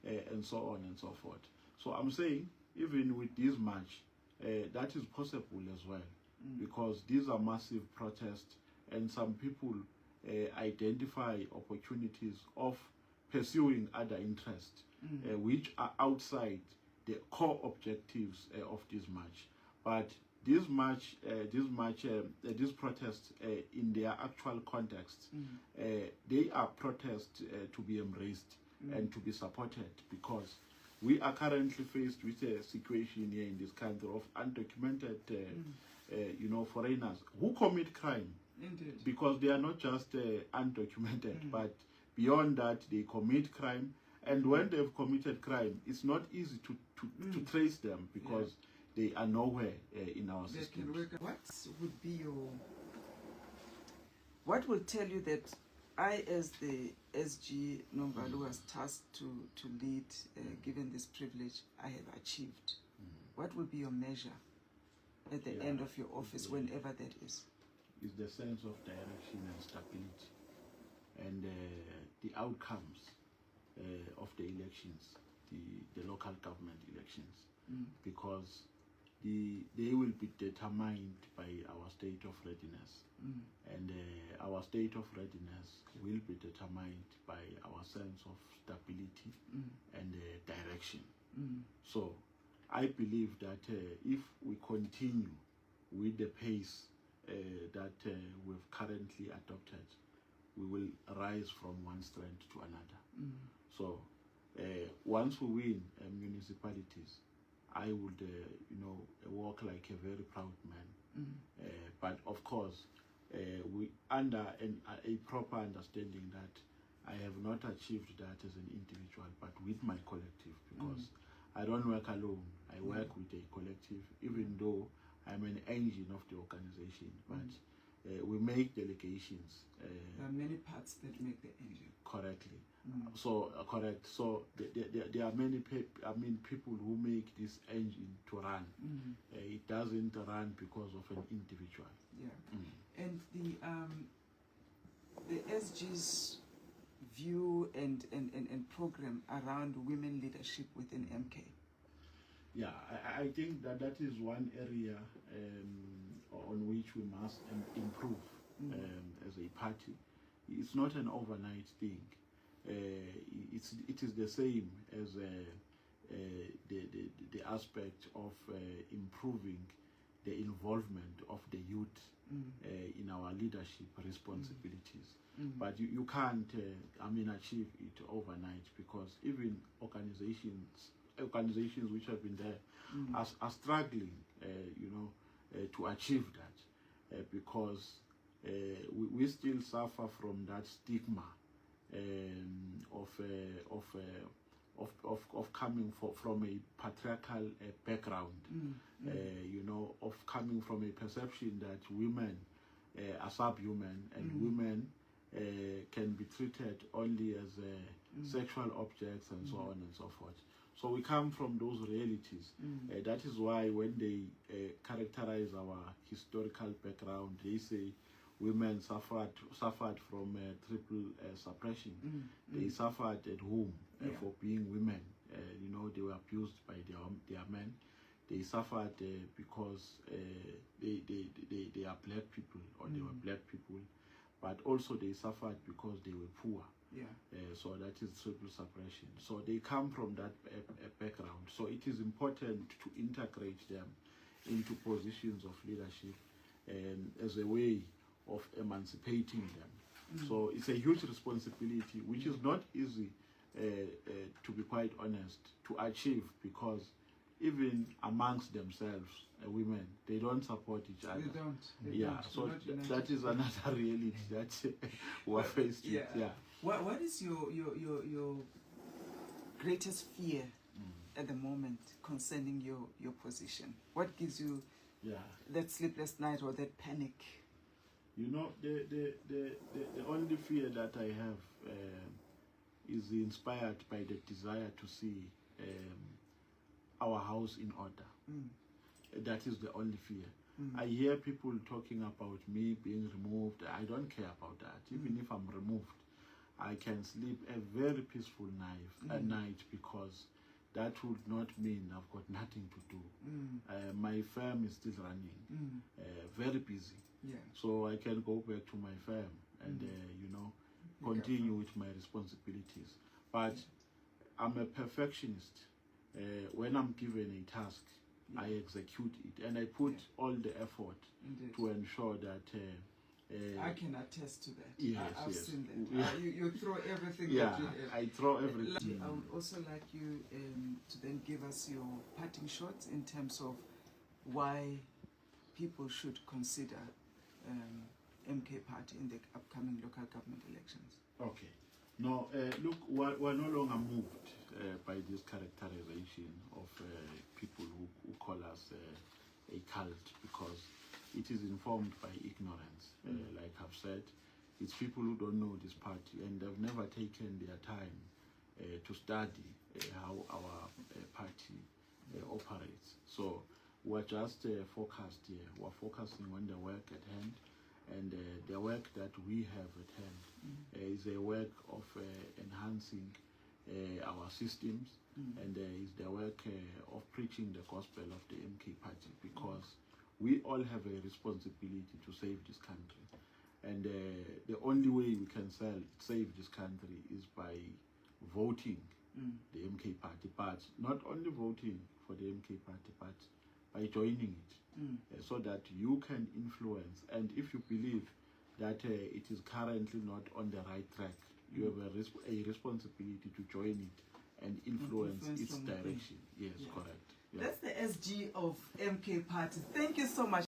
and so on and so forth. So I'm saying, even with this march, that is possible as well, because these are massive protests, and some people identify opportunities of pursuing other interests, which are outside the core objectives of this march. But this protests, in their actual context, they are protests to be embraced and to be supported, because we are currently faced with a situation here in this country of undocumented, foreigners who commit crime. Indeed. Because they are not just undocumented, but beyond that, they commit crime. And when they've committed crime, it's not easy to trace them, because they are nowhere in our system. What will tell you that I, as the SG Nomvalo, was tasked to lead, given this privilege, I have achieved? What will be your measure at the end of your office, whenever that is? Is the sense of direction and stability, and the outcomes of the elections, the local government elections, because they will be determined by our state of readiness, and our state of readiness will be determined by our sense of stability and direction. So I believe that if we continue with the pace that we've currently adopted, we will rise from one strength to another. So once we win municipalities, I would walk like a very proud man. But of course, we under a proper understanding that I have not achieved that as an individual, but with my collective, because I don't work alone. I work with a collective, even though I'm an engine of the organization, but we make delegations. There are many parts that make the engine. Correctly. So correct. So there are many people who make this engine to run. It doesn't run because of an individual. Yeah. And the SG's view and program around women leadership within MK. Yeah, I think that is one area on which we must improve as a party. It's not an overnight thing. It is the same as the aspect of improving the involvement of the youth in our leadership responsibilities. But you can't achieve it overnight, because even organizations which have been there are struggling to achieve that, because we still suffer from that stigma of coming from a patriarchal background, of coming from a perception that women are subhuman, and women can be treated only as sexual objects, and so on and so forth. So we come from those realities. That is why when they characterize our historical background, they say women suffered from triple suppression. They suffered at home for being women. They were abused by their men. They suffered because they are black people, or they were black people, but also they suffered because they were poor. So that is triple suppression. So they come from that background. So it is important to integrate them into positions of leadership as a way of emancipating them. So it's a huge responsibility, which is not easy, to be quite honest, to achieve, because even amongst themselves, women, they don't support each other. They don't. So that is another reality that we are faced with. Yeah. What is your greatest fear at the moment concerning your position? What gives you that sleepless night or that panic? The only fear that I have is inspired by the desire to see our house in order. that is the only fear. I hear people talking about me being removed. I don't care about that. Even if I'm removed, I can sleep a very peaceful night at night, because that would not mean I've got nothing to do. My firm is still running, very busy. Yeah. So I can go back to my firm and, you know, continue with my responsibilities. But I'm a perfectionist. When I'm given a task, I execute it, and I put all the effort to ensure that I can attest to that. Yes, I've yes. seen that. You throw everything yeah, that you have. I throw everything. I would also like you to then give us your parting shots in terms of why people should consider MK Party in the upcoming local government elections. Okay. No, look, we're no longer moved by this characterization of people who call us a cult, because it is informed by ignorance. Like I've said, it's people who don't know this party, and they've never taken their time to study how our party operates. So we're just focused here. We're focusing on the work at hand, and the work that we have at hand is a work of enhancing our systems, and is the work of preaching the gospel of the MK Party, because we all have a responsibility to save this country, and the only way we can save this country is by voting the MK Party, but not only voting for the MK Party, but by joining it, so that you can influence. And if you believe that it is currently not on the right track, you have a responsibility to join it and influence its direction. Yes, correct. Yeah. That's the SG of MK Party. Thank you so much.